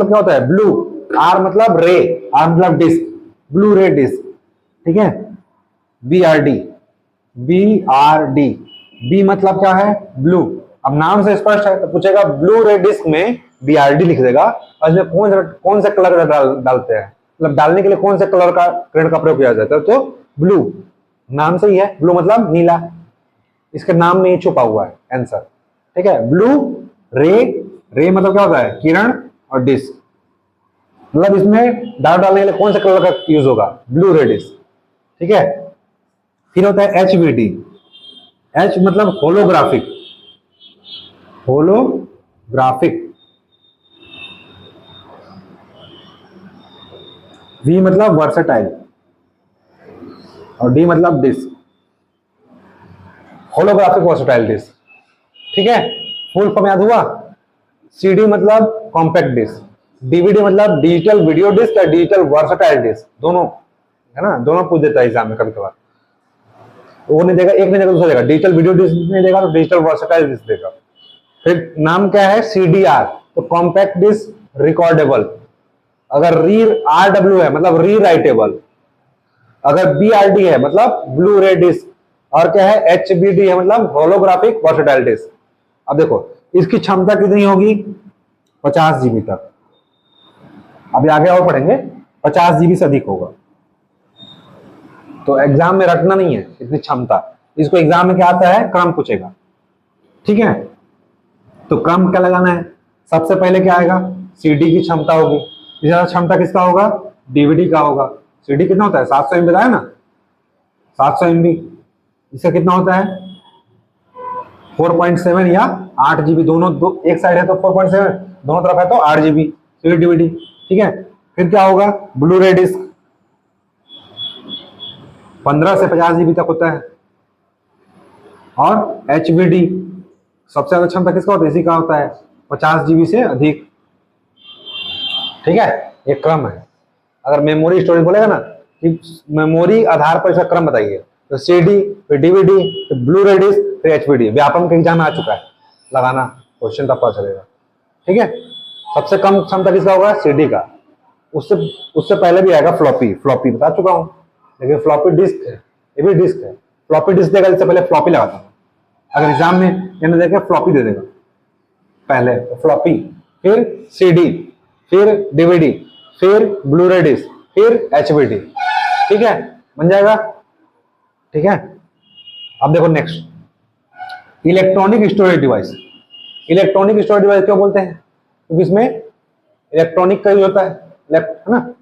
क्या होता है ब्लू, R मतलब रे, R मतलब डिस्क, ब्लू रे डिस्क, ठीक है। BRD, B मतलब क्या है ब्लू। अब नाम से स्पष्ट है तो पूछेगा ब्लू रे डिस्क में BRD लिख देगा, और इसमें कौन सा कलर डालते हैं, मतलब डालने के लिए कौन से कलर का किरण का प्रयोग किया जाता है, तो ब्लू, नाम से ही है, ब्लू मतलब नीला, इसके नाम में ही छुपा हुआ है आंसर, ठीक है। ब्लू रे मतलब क्या होता है किरण और डिस्क, मतलब इसमें डाटा डालने के लिए कौन से कलर का यूज होगा, ब्लू रे डिस्क, ठीक है। फिर होता है HVD, H मतलब होलोग्राफिक, V मतलब वर्सेटाइल और D मतलब डिस्क, होलोग्राफिक वर्सेटाइल डिस्क, ठीक है। फुल फॉर्म याद हुआ, CD मतलब कॉम्पैक्ट डिस्क, DVD मतलब डिजिटल वीडियो डिस्क या डिजिटल वर्सेटाइल डिस्क, दोनों है ना, दोनों पूछ देता है एग्जाम में कभी कभार, वो नहीं देगा, एक नहीं देगा दूसरा देगा, डिजिटल वीडियो डिस्क नहीं देगा तो डिजिटल वर्सेटाइल डिस्क देगा। फिर नाम क्या है CDR, तो कॉम्पैक्ट डिस्क रिकॉर्डेबल, अगर RW है मतलब री राइटेबल, अगर BRD है मतलब ब्लू रे डिस्क, और क्या है HBD है मतलब होलोग्राफिक वर्सेटाइल डिस्क। अब देखो इसकी क्षमता कितनी होगी 50 GB तक, अभी आगे और पढ़ेंगे 50 GB से अधिक होगा, तो एग्जाम में रटना नहीं है इतनी क्षमता, इसको एग्जाम में क्या आता है क्रम पूछेगा, ठीक है। तो क्रम क्या लगाना है, सबसे पहले क्या आएगा CD की क्षमता होगी, ज्यादा क्षमता किसका होगा DVD का होगा। CD कितना होता है 700 MB बताया ना, 700 MB, इसका कितना होता है 4.7 या 8 GB, दोनों एक साइड है तो 4.7, दोनों तरफ है तो 8 GB CD DVD। ठीक है, फिर क्या होगा, ब्लू रे डिस्क 15 से 50 GB तक होता है, और HVD सबसे ज्यादा क्षमता किसका होता है, इसी का होता है 50 GB से अधिक। ठीक है, ये क्रम है। अगर मेमोरी स्टोरेज बोलेगा ना कि मेमोरी आधार पर इसका क्रम बताइए, तो CD, फिर DVD, फिर ब्लू रे डिस्क, फिर HVD। व्यापम के एग्जाम में आ चुका है, लगाना क्वेश्चन तब पता चलेगा। ठीक है, सबसे कम क्षमता किसका होगा, CD का। उससे पहले भी आएगा फ्लॉपी बता चुका हूं, लेकिन फ्लॉपी डिस्क है, ये भी डिस्क है। फ्लॉपी डिस्क देगा, इससे पहले फ्लॉपी लगाता हूं। अगर एग्जाम में कहने देगा फ्लॉपी दे देगा पहले, तो फ्लॉपी, फिर CD, फिर DVD, फिर ब्लू रे डिस्क, फिर HVD। ठीक है, बन जाएगा। ठीक है, अब देखो next, electronic storage device. Electronic storage device क्यों बोलते हैं, क्योंकि इसमें इलेक्ट्रॉनिक का यूज होता है ना।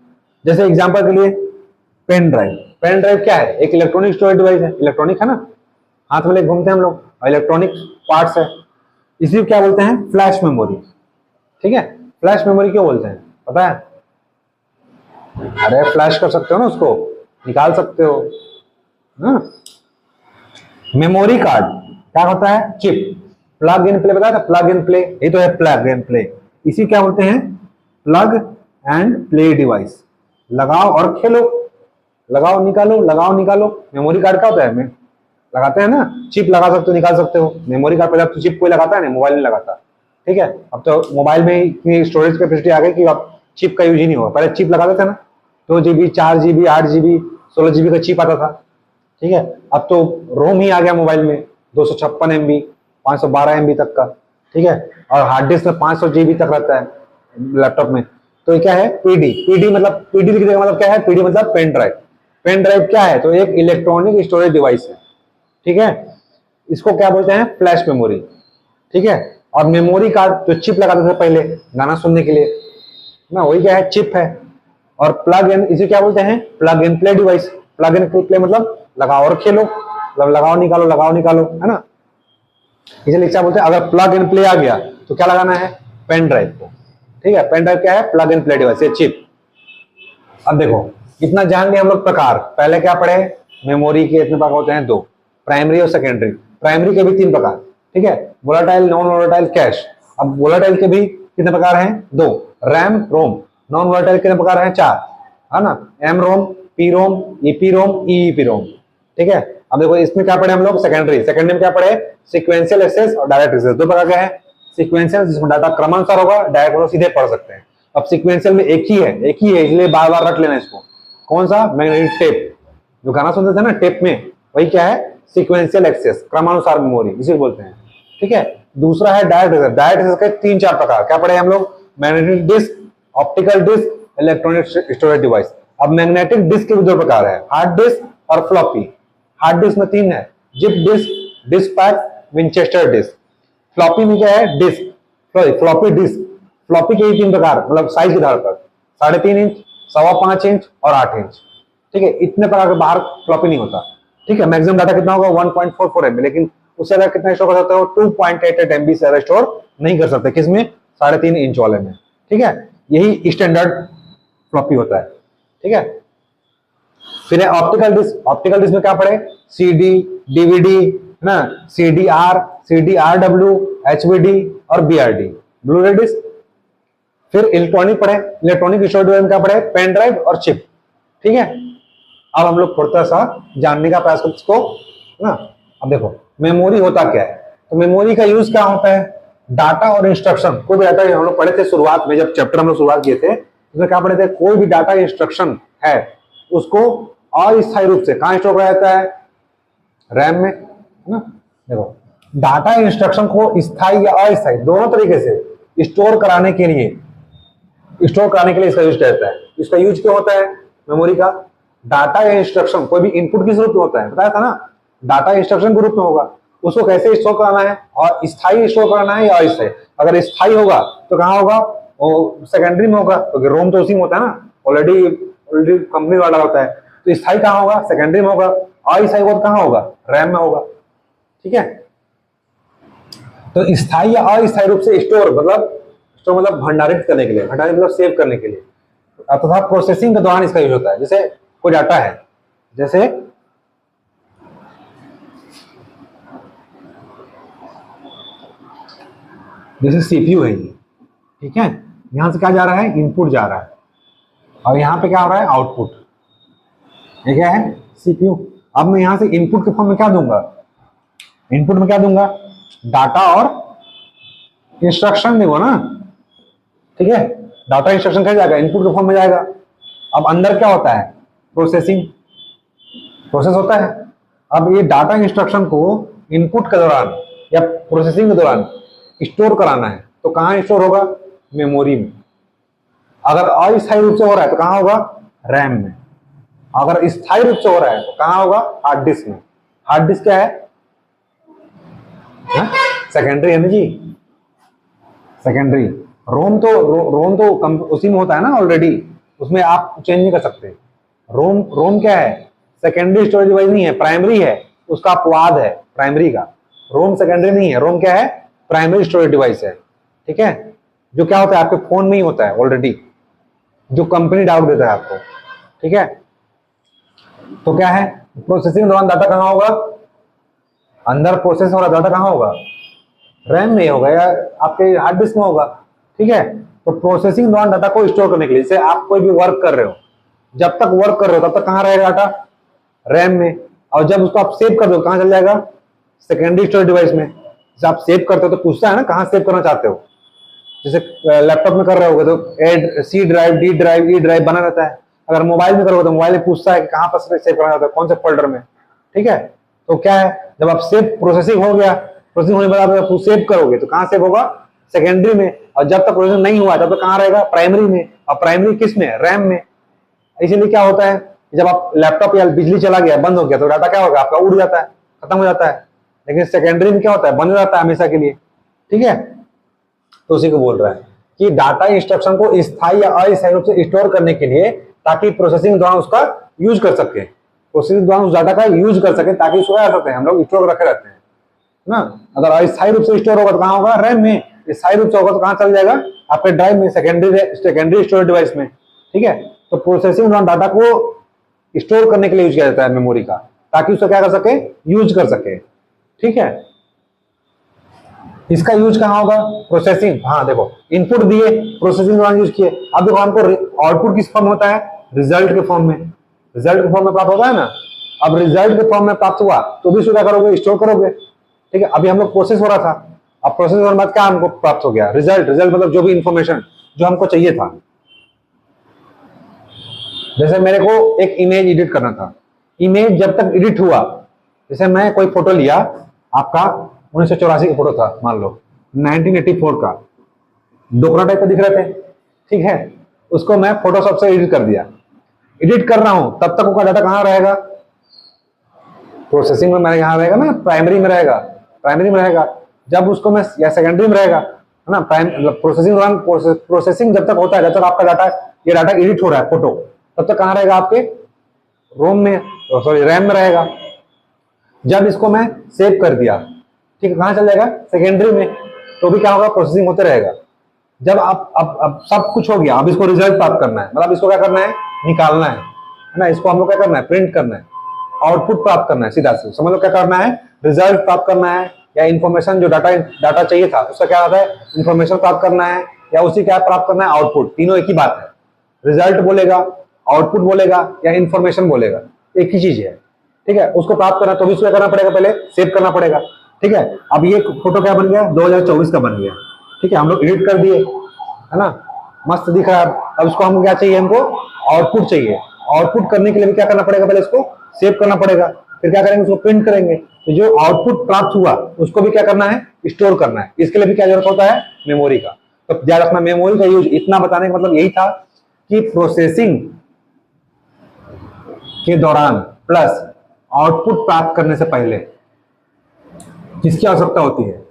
जैसे एग्जांपल के लिए पेन ड्राइव क्या है, एक इलेक्ट्रॉनिक स्टोरेज डिवाइस है, इलेक्ट्रॉनिक है ना, हाथ में लेके घूमते हैं हम लोग, और इलेक्ट्रॉनिक पार्ट्स है। इसी क्या बोलते हैं, फ्लैश मेमोरी। ठीक है, फ्लैश मेमोरी क्यों बोलते हैं पता है, अरे फ्लैश कर सकते हो ना, उसको निकाल सकते हो ना। मेमोरी कार्ड क्या होता है, चिप। प्लग इन प्ले बताया था, प्लग इन प्ले, ये तो है प्लग इन प्ले। इसी क्या बोलते हैं, प्लग एंड प्ले डिवाइस। लगाओ और खेलो, लगाओ निकालो, लगाओ निकालो। मेमोरी कार्ड क्या होता है, लगाते हैं ना, चिप लगा सकते हो, निकाल सकते हो। मेमोरी कार्ड पहले तो चिप कोई लगाता है ना, मोबाइल नहीं लगाता। ठीक है, अब तो मोबाइल में इतनी स्टोरेज कैपेसिटी आ गई कि अब चिप का यूज ही नहीं होगा। पहले चिप लगाते थे ना, 2 GB, 4 GB, 8 GB, 16 GB का चिप आता था। ठीक है, अब तो रोम ही आ गया मोबाइल में, 256 MB, 512 MB तक का। ठीक है, और हार्ड डिस्क में 500 GB तक रहता है लैपटॉप में। तो ये क्या है, पीडी मतलब, पीडी लिखने का मतलब क्या है, पीडी मतलब पेन ड्राइव। पेन ड्राइव क्या है, तो एक इलेक्ट्रॉनिक स्टोरेज डिवाइस है। ठीक है, इसको क्या बोलते हैं, फ्लैश मेमोरी। ठीक है, और मेमोरी कार्ड जो चिप लगाते थे पहले गाना सुनने के लिए ना, वही क्या है, चिप है। और प्लग इन, इसे क्या बोलते हैं, plug in play device. Plug in play मतलब लगाओ और खेलो, मतलब लगाओ निकालो, है ना। इसलिए क्या बोलते हैं, अगर प्लग इन प्ले आ गया तो क्या लगाना है, पेन ड्राइव को। ठीक है, पेन ड्राइव क्या है, प्लग इन प्ले डिवाइस, ये चिप। अब देखो इतना जान लिया हम लोग प्रकार। पहले क्या पढ़े, मेमोरी के इतने प्रकार होते हैं, 2, प्राइमरी और सेकेंडरी। प्राइमरी के भी 3 प्रकार। ठीक है, वोलाटाइल, नॉन वोलाटाइल, कैश। अब वोलाटाइल के भी कितने प्रकार हैं, 2, रैम, रोम। नॉन वोलाटाइल कितने प्रकार हैं, 4, है ना, एम रोम, पी रोम, ईपी रोम, ईईपी रोम। ठीक है, अब देखो इसमें क्या पढ़े हम लोग, सेकेंडरी में क्या पढ़े, सीक्वेंशियल एक्सेस और डायरेक्ट एक्सेस। 2 प्रकार के हैं, सीक्वेंशियल जिसमें डाटा क्रमानुसार होगा, डायरेक्ट मतलब सीधे पढ़ सकते हैं। अब सीक्वेंशियल में एक ही है, इसलिए बार बार रट लेना इसको। कौन सा, मैग्नेटिक टेप, जो गाना सुनते थे ना टेप में, वही क्या है, सीक्वेंशियल एक्सेस, क्रमानुसार मेमोरी, इसे बोलते हैं। ठीक है, दूसरा है डायरेक्ट एक्सेस। डायरेक्ट एक्सेस के 3-4 प्रकार क्या पढ़े हम लोग, magnetic disk, optical disk, electronic storage device. अब मैग्नेटिक डिस्क के भी 2 प्रकार है, हार्ड डिस्क और फ्लॉपी। हार्ड डिस्क में 3 है, zip disk, disk pack, Winchester disk. Floppy में क्या है, डिस्क, फ्लॉपी डिस्क। फ्लॉपी के ही 3 प्रकार, मतलब साइज के आधार पर, 3.5 इंच, 5.25 इंच और 8 इंच। ठीक है, इतने प्रकार के बाहर फ्लॉपी नहीं होता। ठीक है, मैक्सिमम डाटा कितना होगा, 1.44 MB, लेकिन उससे ज्यादा कितना स्टोर कर सकते हो, 2.88 MB से ज्यादा स्टोर नहीं कर सकते। किसमें, 3.5 इंच वाले में। ठीक है, यही स्टैंडर्ड फ्लॉपी होता है। ठीक है, फिर ऑप्टिकल डिस्क। ऑप्टिकल डिस्क में क्या पढ़े, CD, DVD ना, CDR, HVD और BRD, ब्लू रे डिस्क। फिर इलेक्ट्रॉनिक पढ़े, इलेक्ट्रॉनिक स्टोरेज डिवाइस में क्या पढ़े, पेन ड्राइव और चिप। ठीक है, अब हम लोग थोड़ा सा जानने का प्रयास करते इसको ना। अब देखो मेमोरी होता क्या है, तो मेमोरी का यूज क्या होता है, डाटा और इंस्ट्रक्शन। कोई भी डाटा, हम लोग पढ़े थे शुरुआत में, जब चैप्टर हम लोग शुरुआत किए थे, उसमें क्या पढ़े थे, कोई भी डाटा इंस्ट्रक्शन है उसको अस्थायी रूप से कहां स्टोर करा जाता है, रैम में, है ना। देखो डाटा इंस्ट्रक्शन को स्थायी या अस्थायी दोनों तरीके से स्टोर कराने के लिए इसका यूज किया जाता है। इसका यूज क्यों होता है मेमोरी का, डाटा या इंस्ट्रक्शन कोई भी इनपुट किस रूप में होता है, बताया था ना, डाटा इंस्ट्रक्शन के रूप में होगा, उसको कैसे स्टोर कराना है, और स्थायी स्टोर कराना है या अस्थायी। अगर स्थायी होगा तो कहाँ होगा, वो सेकेंडरी में होगा, क्योंकि रोम तो उसी में होता है ना, ऑलरेडी कंपनी वाला होता है। तो स्थायी कहाँ होगा, सेकेंडरी में होगा। अस्थायी होगा तो कहाँ होगा, रैम में होगा। ठीक है, तो स्थायी या अस्थायी रूप से स्टोर मतलब भंडारित करने के लिए, भंडारित मतलब सेव करने के लिए तथा प्रोसेसिंग के दौरान इसका यूज होता है। जैसे कोई डाटा है, जैसे सीपीयू है ये, ठीक है, यहां से क्या जा रहा है, इनपुट जा रहा है, और यहां पे क्या हो रहा है, आउटपुट। ये क्या है, सीपीयू। अब मैं यहां से इनपुट के फॉर्म में क्या दूंगा, इनपुट में क्या दूंगा, डाटा और इंस्ट्रक्शन दूंगा ना। ठीक है, डाटा इंस्ट्रक्शन क्या जाएगा, इनपुट के फॉर्म में जाएगा। अब अंदर क्या होता है, प्रोसेसिंग, प्रोसेस होता है। अब ये डाटा इंस्ट्रक्शन को इनपुट के दौरान या प्रोसेसिंग के दौरान स्टोर कराना है, तो कहाँ स्टोर होगा, मेमोरी में। अगर अस्थायी रूप से हो रहा है तो कहाँ होगा, रैम में। अगर स्थायी रूप से हो रहा है तो कहाँ होगा, हार्ड डिस्क में। हार्ड डिस्क क्या है, सेकेंडरी है ना जी, सेकेंडरी। रोम तो उसी में होता है ना ऑलरेडी, उसमें आप चेंज नहीं कर सकते। रोम क्या है, सेकेंडरी स्टोरेज डिवाइस नहीं है, प्राइमरी है, उसका अपवाद है प्राइमरी का। रोम सेकेंडरी नहीं है, रोम क्या है, प्राइमरी स्टोरेज डिवाइस है। ठीक है, जो क्या होता है आपके फोन में ही होता है ऑलरेडी, जो कंपनी डाउट देता है आपको। ठीक है, तो क्या है, प्रोसेसिंग दौरान डाटा कहाँ होगा, अंदर प्रोसेस हो रहा डाटा कहाँ होगा, रैम में होगा या आपके हार्ड डिस्क में होगा। ठीक है, तो प्रोसेसिंग दौरान डाटा को स्टोर करने के लिए, जैसे आप कोई भी वर्क कर रहे हो, जब तक वर्क कर रहे हो तब तक कहाँ रहेगा डाटा, रैम में। और जब उसको आप सेव कर दो कहाँ चल जाएगा, सेकेंडरी स्टोरेज डिवाइस में। जैसे आप सेव करते हो तो पूछता है ना कहाँ सेव करना चाहते हो, जैसे लैपटॉप में कर रहे होगे तो C drive, D drive, E drive बना रहता है। अगर मोबाइल में करोगे तो मोबाइल में पूछता है कि कहाँ पर सेव करना चाहते हो, कौन से फोल्डर में। ठीक है, तो क्या है, जब आप सेव प्रोसेसिंग हो गया, प्रोसेसिंग होने के बाद आप सेव करोगे तो कहाँ सेव होगा, सेकेंडरी में। और जब तक प्रोसेसिंग नहीं हुआ तब तक कहाँ रहेगा, प्राइमरी में। और प्राइमरी किस में, रैम में। इसीलिए क्या होता है, जब आप लैपटॉप या बिजली चला गया, बंद हो गया, तो डाटा क्या होगा आपका, उड़ जाता है, खत्म हो जाता है। लेकिन सेकेंडरी में क्या होता है, बंद हो जाता है हमेशा के लिए। ठीक है, तो उसी को बोल रहा है कि डाटा इंस्ट्रक्शन को स्थायी या अस्थायी रूप से स्टोर करने के लिए, ताकि प्रोसेसिंग दौरान उसका यूज कर सके, प्रोसेसिंग दौरान उस डाटा का यूज कर सके, ताकि उसको क्या सकते हैं हम लोग, स्टोर रखे रहते हैं ना। अगर अस्थायी रूप से स्टोर होगा तो कहाँ होगा, रैम में। स्थायी रूप से होगा तो कहाँ चल जाएगा, आपके ड्राइव में, सेकेंडरी स्टोरेज डिवाइस में। ठीक है, तो प्रोसेसिंग दौरान डाटा को स्टोर करने के लिए यूज किया जाता है मेमोरी का, ताकि उसको क्या कर सके, यूज कर सके। ठीक है, इसका यूज कहाँ होगा, प्रोसेसिंग। हाँ देखो, इनपुट दिए, प्रोसेसिंग दौरान यूज किए। अब देखो हमको आउटपुट किस फॉर्म होता है, रिजल्ट के फॉर्म में। रिजल्ट के फॉर्म में प्राप्त होता है ना। अब रिजल्ट के फॉर्म में प्राप्त हुआ तो भी क्या करोगे, स्टोर करोगे। ठीक है, अभी हम लोग प्रोसेस हो रहा था, अब प्रोसेस होने के बाद क्या हमको प्राप्त हो गया, रिजल्ट। रिजल्ट मतलब जो भी इंफॉर्मेशन जो हमको चाहिए था। जैसे मेरे को एक इमेज एडिट करना था, इमेज जब तक एडिट हुआ, जैसे मैं कोई फोटो लिया, आपका 1984 का फोटो था मान लो, 1984 का, डोकरा टाइप का दिख रहे थे। ठीक है, उसको मैं फोटोशॉप से एडिट कर दिया। एडिट कर रहा हूं तब तक उसका डाटा कहाँ रहेगा, प्रोसेसिंग में मेरे यहाँ रहेगा ना, प्राइमरी में रहेगा, प्राइमरी में रहेगा। जब उसको मैं या सेकेंडरी में रहेगा, है ना, प्रोसेसिंग दौरान, प्रोसेसिंग जब तक होता है, जब तक आपका डाटा, ये डाटा एडिट हो रहा है फोटो, तब तक कहाँ रहेगा, आपके रोम में, सॉरी रैम में रहेगा। जब इसको मैं सेव कर दिया, ठीक है, कहाँ चल जाएगा, सेकेंडरी में। तो भी क्या होगा, प्रोसेसिंग होते रहेगा। जब आप अब सब कुछ हो गया, अब इसको रिजल्ट प्राप्त करना है, मतलब इसको क्या करना है, निकालना है ना। इसको हम लोग क्या करना है, प्रिंट करना है, आउटपुट प्राप्त करना है। सीधा से समझ लो क्या करना है, रिजल्ट प्राप्त करना है, या इन्फॉर्मेशन जो डाटा चाहिए था उसका क्या होता है, इन्फॉर्मेशन प्राप्त करना है, या उसी क्या प्राप्त करना है, आउटपुट। तीनों एक ही बात है, रिजल्ट बोलेगा, आउटपुट बोलेगा, या इन्फॉर्मेशन बोलेगा, एक ही चीज है। ठीक है, उसको प्राप्त करना तो भी क्या करना पड़ेगा, पहले सेव करना पड़ेगा। ठीक है, अब ये फोटो क्या बन गया, 2024 का बन गया। ठीक है, हम लोग एडिट कर दिए, है ना, मस्त दिख रहा है। अब इसको हमको क्या चाहिए, हमको आउटपुट चाहिए। आउटपुट करने के लिए भी क्या करना पड़ेगा, पहले इसको सेव करना पड़ेगा, फिर क्या करेंगे, उसको प्रिंट करेंगे। तो जो आउटपुट प्राप्त हुआ उसको भी क्या करना है, स्टोर करना है। इसके लिए भी क्या जरूरत होता है, मेमोरी का। तो ध्यान रखना, मेमोरी का यूज, इतना बताने का मतलब यही था कि प्रोसेसिंग के दौरान प्लस आउटपुट प्राप्त करने से पहले किसकी आवश्यकता होती है,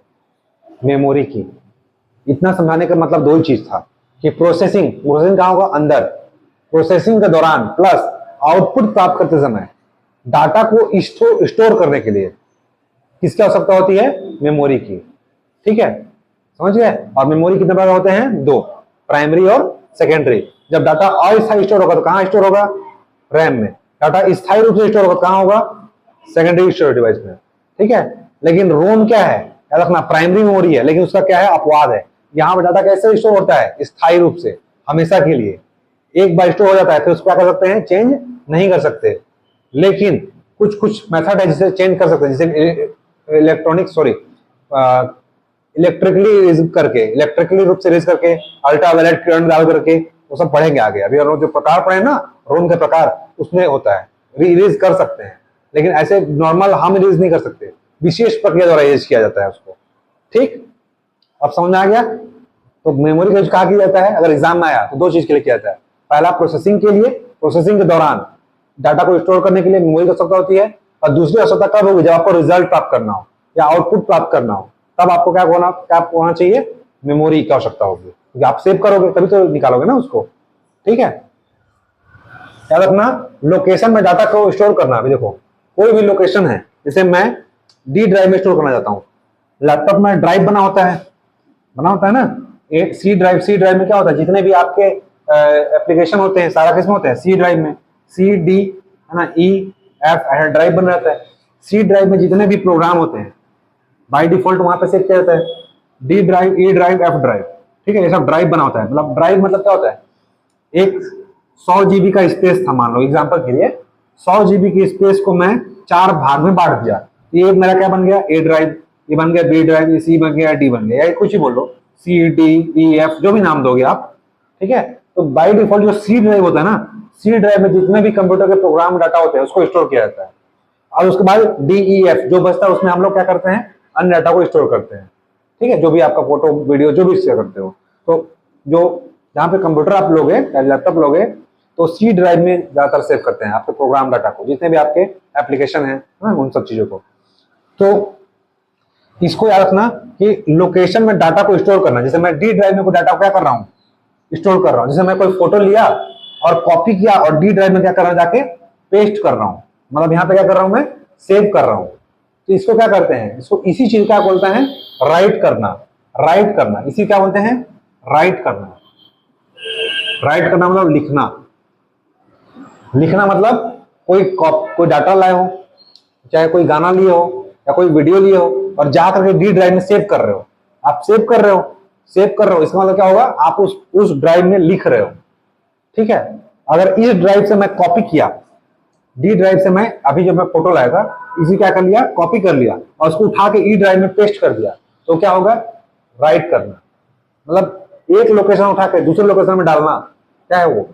मेमोरी की। इतना समझाने का मतलब दो ही चीज था कि प्रोसेसिंग कहाँ होगा, अंदर, प्रोसेसिंग के दौरान प्लस आउटपुट प्राप्त करते समय डाटा को स्टोर करने के लिए किसकी आवश्यकता होती है? मेमोरी की। ठीक है, समझ गए? और मेमोरी कितने प्रकार होते हैं? दो, प्राइमरी और सेकेंडरी। जब डाटा अस्थायी स्टोर होगा तो कहां स्टोर होगा? रैम में। डाटा स्थायी रूप से स्टोर होगा कहां होगा? सेकेंडरी स्टोरेज डिवाइस में। ठीक है, लेकिन रोम क्या है? याद रखना, प्राइमरी मेमोरी है, लेकिन उसका क्या है? अपवाद है। यहाँ पर डाटा कैसे स्टोर होता है? स्थायी रूप से, हमेशा के लिए। एक बार स्टोर हो जाता है फिर उसको क्या कर सकते हैं? चेंज नहीं कर सकते। लेकिन कुछ कुछ मेथड है जिसे चेंज कर सकते हैं, जैसे इलेक्ट्रिकली रूप से रेज करके, अल्ट्रावायलेट किरण डाल करके, वो सब पढ़ेंगे आगे। अभी और जो प्रकार पढ़े ना रोम के प्रकार, उसमें होता है इरेज कर सकते हैं, लेकिन ऐसे नॉर्मल हम इरेज नहीं कर सकते, विशेष प्रक्रिया द्वारा इरेज किया जाता है उसको। ठीक, अब समझ में आ गया? तो मेमोरी का यूज कहाँ किया जाता है? अगर एग्जाम में आया तो दो चीज के लिए किया जाता है। पहला प्रोसेसिंग के लिए, प्रोसेसिंग के दौरान डाटा को स्टोर करने के लिए मेमोरी की आवश्यकता होती है। और दूसरी आवश्यकता कब होगी? जब आपको रिजल्ट प्राप्त करना हो या आउटपुट प्राप्त करना हो, तब आपको क्या होना चाहिए? मेमोरी की आवश्यकता होगी, क्योंकि आप सेव करोगे तभी तो निकालोगे ना उसको। ठीक है, याद रखना, लोकेशन में डाटा को स्टोर करना। अभी देखो, कोई भी लोकेशन है, जैसे मैं डी ड्राइव में स्टोर करना चाहता हूँ। लैपटॉप में ड्राइव बना होता है ना, एक सी ड्राइव में क्या होता है? जितने भी आपके एप्लीकेशन होते हैं सारा किसमें होते हैं? सी ड्राइव में। सी डी है ना, ई एफ ड्राइव बन रहता है। सी ड्राइव में जितने भी प्रोग्राम होते हैं बाय डिफॉल्ट वहां पे सेव किया जाता है। D drive, E drive, F drive. ठीक है, ये सब ड्राइव बना होता है। मतलब ड्राइव मतलब क्या होता है? एक 100 जीबी का स्पेस था, मान लो एग्जांपल के लिए, 100 जीबी की स्पेस को मैं 4 भाग में बांट दिया। ये मेरा क्या बन गया? ए ड्राइव, ये बन गया बी ड्राइव, ये सी बन गया, डी बन गया, या कुछ ही बोल लो, सी डी ई एफ, जो भी नाम दोगे आप। ठीक है, तो बाय डिफॉल्ट जो सी ड्राइव होता है ना, सी ड्राइव में जितने भी कंप्यूटर के प्रोग्राम डाटा होते हैं उसको स्टोर किया जाता है। और उसके बाद डी ई एफ जो बचता है उसमें हम लोग क्या करते हैं? अन्य डाटा को स्टोर करते हैं। ठीक है, जो भी आपका फोटो वीडियो जो भी शेयर करते हो, तो जो जहाँ पे कंप्यूटर आप लोगे या लैपटॉप लोगे तो सी ड्राइव में ज्यादातर सेव करते हैं आपके प्रोग्राम डाटा को, जितने भी आपके एप्लीकेशन है उन सब चीजों को। तो इसको याद रखना कि लोकेशन में डाटा को स्टोर करना। जैसे मैं डी ड्राइव में कोई डाटा को क्या कर रहा हूँ? स्टोर कर रहा हूँ। जैसे मैं कोई फोटो लिया और कॉपी किया और डी ड्राइव में क्या कर रहा हूँ? जाके पेस्ट कर रहा हूँ। मतलब यहाँ पे क्या कर रहा हूँ? मैं सेव कर रहा हूँ। तो इसको क्या करते हैं? इसको इसी चीज क्या बोलते हैं? राइट करना। राइट करना इसी क्या बोलते हैं? राइट करना। राइट करना मतलब लिखना। लिखना मतलब कोई डाटा लाए हो, चाहे कोई गाना लिए हो या कोई वीडियो लिए हो, और जाकर के डी ड्राइव में सेव कर रहे हो। आप सेव कर रहे हो, इसका मतलब क्या होगा? आप उस ड्राइव में लिख रहे हो। ठीक है, अगर इस ड्राइव से मैं कॉपी किया, डी ड्राइव से मैं अभी जब मैं फोटो लाया था, इसी क्या कर लिया? कॉपी कर लिया और उसको उठा के ई ड्राइव में पेस्ट कर दिया, तो क्या होगा? राइट करना। मतलब एक लोकेशन उठा के दूसरे लोकेशन में डालना, क्या है वो?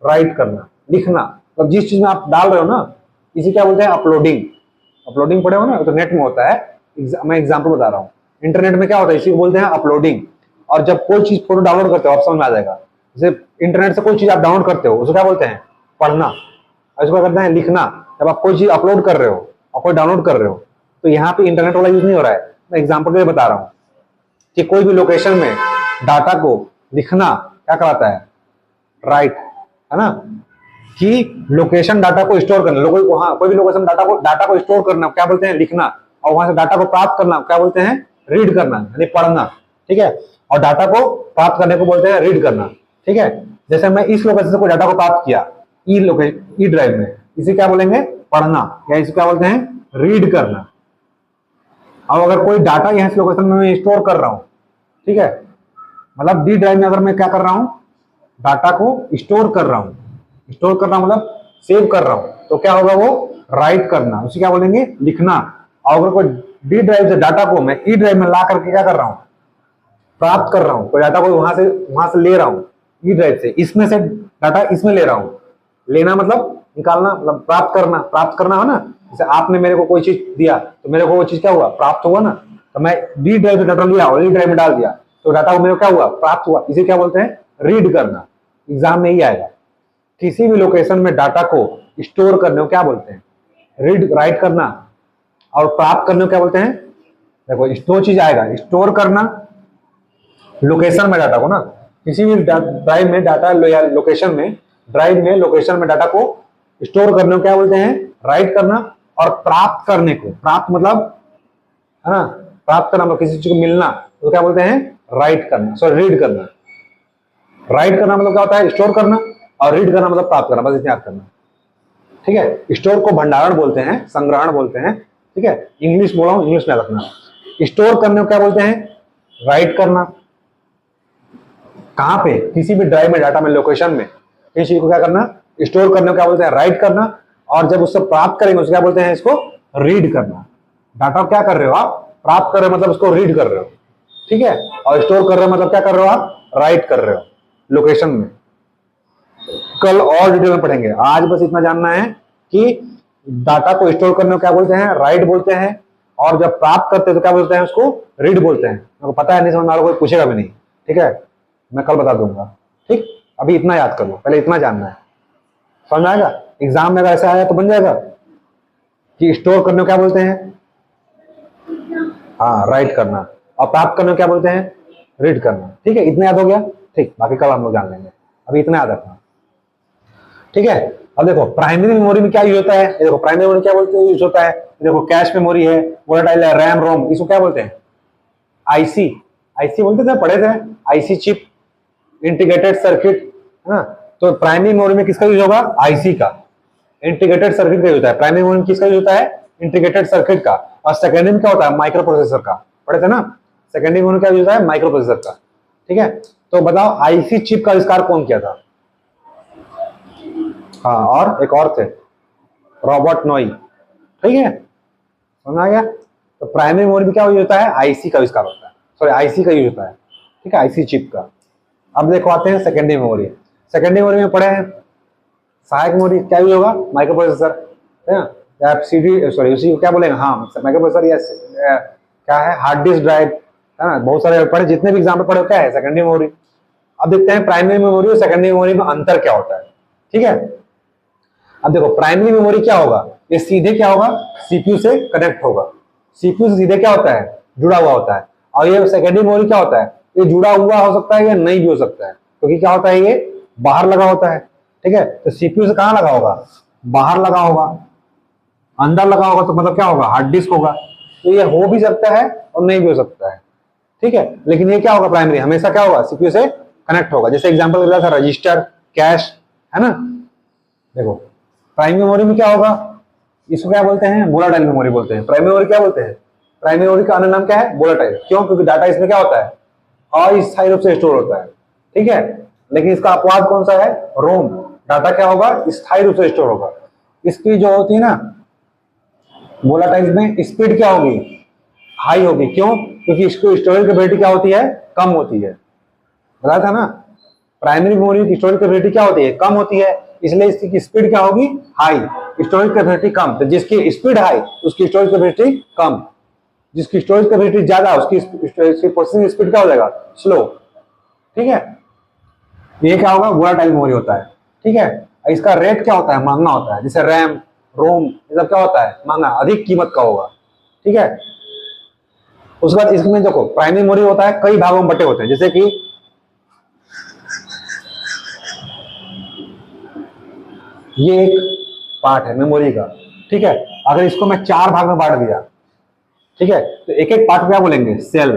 राइट करना, लिखना। मतलब जिस चीज में आप डाल रहे हो ना, इसी क्या बोलते हैं? अपलोडिंग। अपलोडिंग पढ़े हो ना, तो नेट में होता है। मैं एग्जाम्पल बता रहा हूँ। इंटरनेट में क्या होता है? इसी को बोलते हैं अपलोडिंग। और जब कोई चीज फोटो डाउनलोड करते हो, आप समझ में आ जाएगा। जैसे इंटरनेट से कोई चीज आप डाउनलोड करते हो, उसको क्या बोलते हैं? पढ़ना। इसको करते हैं लिखना। जब आप कोई चीज अपलोड कर रहे हो और कोई डाउनलोड कर रहे हो, तो यहाँ पे इंटरनेट वाला यूज नहीं हो रहा है। मैं एग्जाम्पल के लिए बता रहा हूँ कि कोई भी लोकेशन में डाटा को लिखना क्या कहलाता है? राइट, है ना? कि लोकेशन डाटा को स्टोर करना, कोई भी लोकेशन डाटा को स्टोर करना क्या बोलते हैं? लिखना। और वहां से डाटा को प्राप्त करना क्या बोलते हैं? रीड करना, यानी पढ़ना। ठीक है, और डाटा को प्राप्त करने को बोलते हैं रीड करना। ठीक है, जैसे मैं इस लोकेशन से कोई डाटा को प्राप्त किया ई ड्राइव में, इसे क्या बोलेंगे? पढ़ना, या इसे क्या बोलते हैं? रीड करना। अब अगर कोई डाटा यहाँ इस लोकेशन में मैं स्टोर कर रहा हूँ, ठीक है, मतलब डी ड्राइव में अगर मैं क्या कर रहा हूँ? डाटा को स्टोर कर रहा हूँ। स्टोर करना मतलब सेव कर रहा हूँ, तो क्या होगा? वो राइट करना, उसे क्या बोलेंगे? लिखना। और अगर कोई डी ड्राइव से डाटा को मैं ई ड्राइव में ला करके क्या कर रहा हूँ? प्राप्त कर रहा हूँ। कोई डाटा को वहां से ले रहा हूँ ई ड्राइव से, इसमें से डाटा इसमें ले रहा हूँ। लेना मतलब निकालना, मतलब प्राप्त करना। प्राप्त करना है ना, जैसे आपने मेरे को कोई चीज दिया तो मेरे को वो चीज क्या हुआ? प्राप्त हुआ ना। तो मैं डी ड्राइव से डाटा लिया और ई ड्राइव में डाल दिया, तो डाटा मेरे को क्या हुआ? प्राप्त हुआ। इसे क्या बोलते हैं? रीड करना। एग्जाम में ही आएगा। किसी भी लोकेशन में डाटा को स्टोर करने को क्या बोलते हैं? रीड, राइट करना। और प्राप्त करने को क्या बोलते हैं? देखो, दो चीज आएगा। स्टोर करना लोकेशन में डाटा को ना, किसी भी ड्राइव में डाटा या लोकेशन में, ड्राइव में लोकेशन में डाटा को स्टोर करने को क्या बोलते हैं? राइट करना, और प्राप्त करने को, प्राप्त मतलब है ना, प्राप्त करना मतलब किसी चीज को मिलना, तो क्या बोलते हैं, राइट करना, सॉरी रीड करना। राइट करना मतलब क्या होता है, स्टोर करना, और रीड करना मतलब प्राप्त करना, बस इतना याद करना। ठीक है, स्टोर को भंडारण बोलते हैं, संग्रहण बोलते हैं। ठीक है, इंग्लिश बोला हूं, इंग्लिश में याद रखना। स्टोर करने को क्या बोलते हैं, राइट करना। कहां पे, किसी भी ड्राइव में, डाटा में, लोकेशन में किसी चीज को क्या करना, स्टोर करने को क्या बोलते हैं, राइट करना। और जब उससे प्राप्त करेंगे उसको क्या बोलते हैं, इसको रीड करना। डाटा क्या कर रहे हो आप, प्राप्त कर रहे हो मतलब उसको रीड कर रहे हो। ठीक है, और स्टोर कर रहे हो मतलब क्या कर रहे हो आप, राइट कर रहे हो लोकेशन में। कल और डिटेल में पढ़ेंगे, आज बस इतना जानना है कि डाटा को स्टोर करने को क्या बोलते हैं, राइट बोलते हैं, और जब प्राप्त करते हैं तो क्या बोलते हैं, उसको रीड बोलते हैं। मेरे को पता है नहीं समझ में आ रहा, कोई पूछेगा भी नहीं। ठीक है, मैं कल बता दूंगा। ठीक, अभी इतना याद कर लो, पहले इतना जानना है, समझ में आएगा। एग्जाम में अगर ऐसा आया तो बन जाएगा कि स्टोर करने को क्या बोलते हैं, हाँ राइट करना, और प्राप्त करने को क्या बोलते हैं, रीड करना। ठीक है, इतना याद हो गया। ठीक, बाकी कल हम लोग जान लेंगे, अभी इतना याद रखना। ठीक है, अब देखो प्राइमरी मेमोरी में क्या यूज होता है, देखो प्राइमरी मेमोरी क्या बोलते हैं, यूज होता है। देखो कैश मेमोरी है, वोलेटाइल है, रैम रोम, इसको क्या बोलते हैं, आईसी। आईसी बोलते थे, पढ़े थे, आईसी चिप, इंटीग्रेटेड सर्किट, है ना। तो प्राइमरी मेमोरी में किसका यूज होगा, आईसी का, इंटीग्रेटेड सर्किट का यूज होता है। प्राइमरी मेमोरी में किसका यूज होता है, इंटीग्रेटेड सर्किट का। और सेकेंडरी में क्या होता है, माइक्रो प्रोसेसर का, पढ़े थे ना। सेकेंडरी मेमोरी क्या यूज होता है, माइक्रो प्रोसेसर का। ठीक है, तो बताओ आईसी चिप का आविष्कार कौन किया था, हाँ और एक और थे, रॉबर्ट नॉई। ठीक है, समझ आ गया। तो प्राइमरी मेमोरी में क्या यूज होता है, आईसी का आविष्कार होता है, सॉरी आईसी का यूज होता है। ठीक है, आईसी चिप का। अब देखो आते हैं सेकेंडरी मेमोरी। सेकेंडरी मेमोरी में पढ़े हैं, सहायक मेमोरी क्या यूज होगा, माइक्रो प्रोसेसर, है ना, या सीडी, सॉरी उसी को क्या बोलेंगे, हाँ माइक्रो प्रोसेसर, या क्या है, हार्ड डिस्क ड्राइव, है ना। बहुत सारे पढ़े, जितने भी एग्जाम में पढ़े क्या है, सेकेंडरी मेमोरी। अब देखते हैं प्राइमरी मेमोरी और सेकेंडरी मेमोरी में अंतर क्या होता है। ठीक है, अब देखो प्राइमरी मेमोरी क्या होगा, ये सीधे क्या होगा, सीपीयू से कनेक्ट होगा, सीपीयू से सीधे क्या होता है, जुड़ा हुआ होता है। और ये सेकेंडरी मेमोरी क्या होता है, ये जुड़ा हुआ हो सकता है या नहीं भी हो सकता है, क्योंकि क्या होता है, ये बाहर लगा होता है। ठीक है, तो सीपीयू से कहां लगा होगा, बाहर लगा होगा, अंदर लगा होगा, तो मतलब क्या होगा, हार्ड डिस्क होगा। तो ये हो भी सकता है और नहीं भी हो सकता है। ठीक है, लेकिन ये क्या होगा, प्राइमरी हमेशा क्या होगा, सीपीयू से कनेक्ट होगा। जैसे एग्जांपल दिया था, रजिस्टर, कैश, है ना। देखो प्राइमरी मेमोरी में क्या होगा, इसको क्या बोलते हैं, वोलेटाइल मेमोरी बोलते हैं। प्राइमरी मेमोरी क्या बोलते हैं, प्राइमरी मेमोरी का अन्य नाम क्या है, वोलेटाइल। क्यों, क्योंकि डाटा इसमें क्या होता है, अस्थायी रूप से स्टोर होता है। ठीक है, लेकिन इसका अपवाद कौन सा है, रोम। डाटा क्या होगा, स्थायी रूप से स्टोर होगा। इसकी जो होती है ना वोलेटाइल में, स्पीड क्या होगी, हाई होगी। क्यों, क्योंकि इसको स्टोरेज कैपेसिटी क्या होती है, कम होती है। बताया था ना, प्राइमरी मेमोरी की स्टोरेज कैपेसिटी क्या होती है, कम होती है, इसलिए इसकी स्पीड क्या होगी, हाई, स्टोरेज कैपेसिटी कम। तो जिसकी स्पीड हाई उसकी स्टोरेज कैपेसिटी कम, जिसकी स्टोरेज कैपेसिटी ज्यादा उसकी प्रोसेसिंग स्पीड क्या हो जाएगा, स्लो। ठीक है, ये क्या होगा, वोलेटाइल मेमोरी होता है। ठीक है, इसका रेट क्या होता है, महंगा होता है। जैसे रैम, रोम, ये सब क्या होता है, महंगा, अधिक कीमत का होगा। ठीक है, उसके बाद इसमें देखो प्राइमरी मेमोरी होता है, कई भागों में बटे होते हैं। जैसे कि ये एक पार्ट है मेमोरी का। ठीक है, अगर इसको मैं 4 भाग में बांट दिया, ठीक है, तो एक एक पार्ट क्या बोलेंगे, सेल,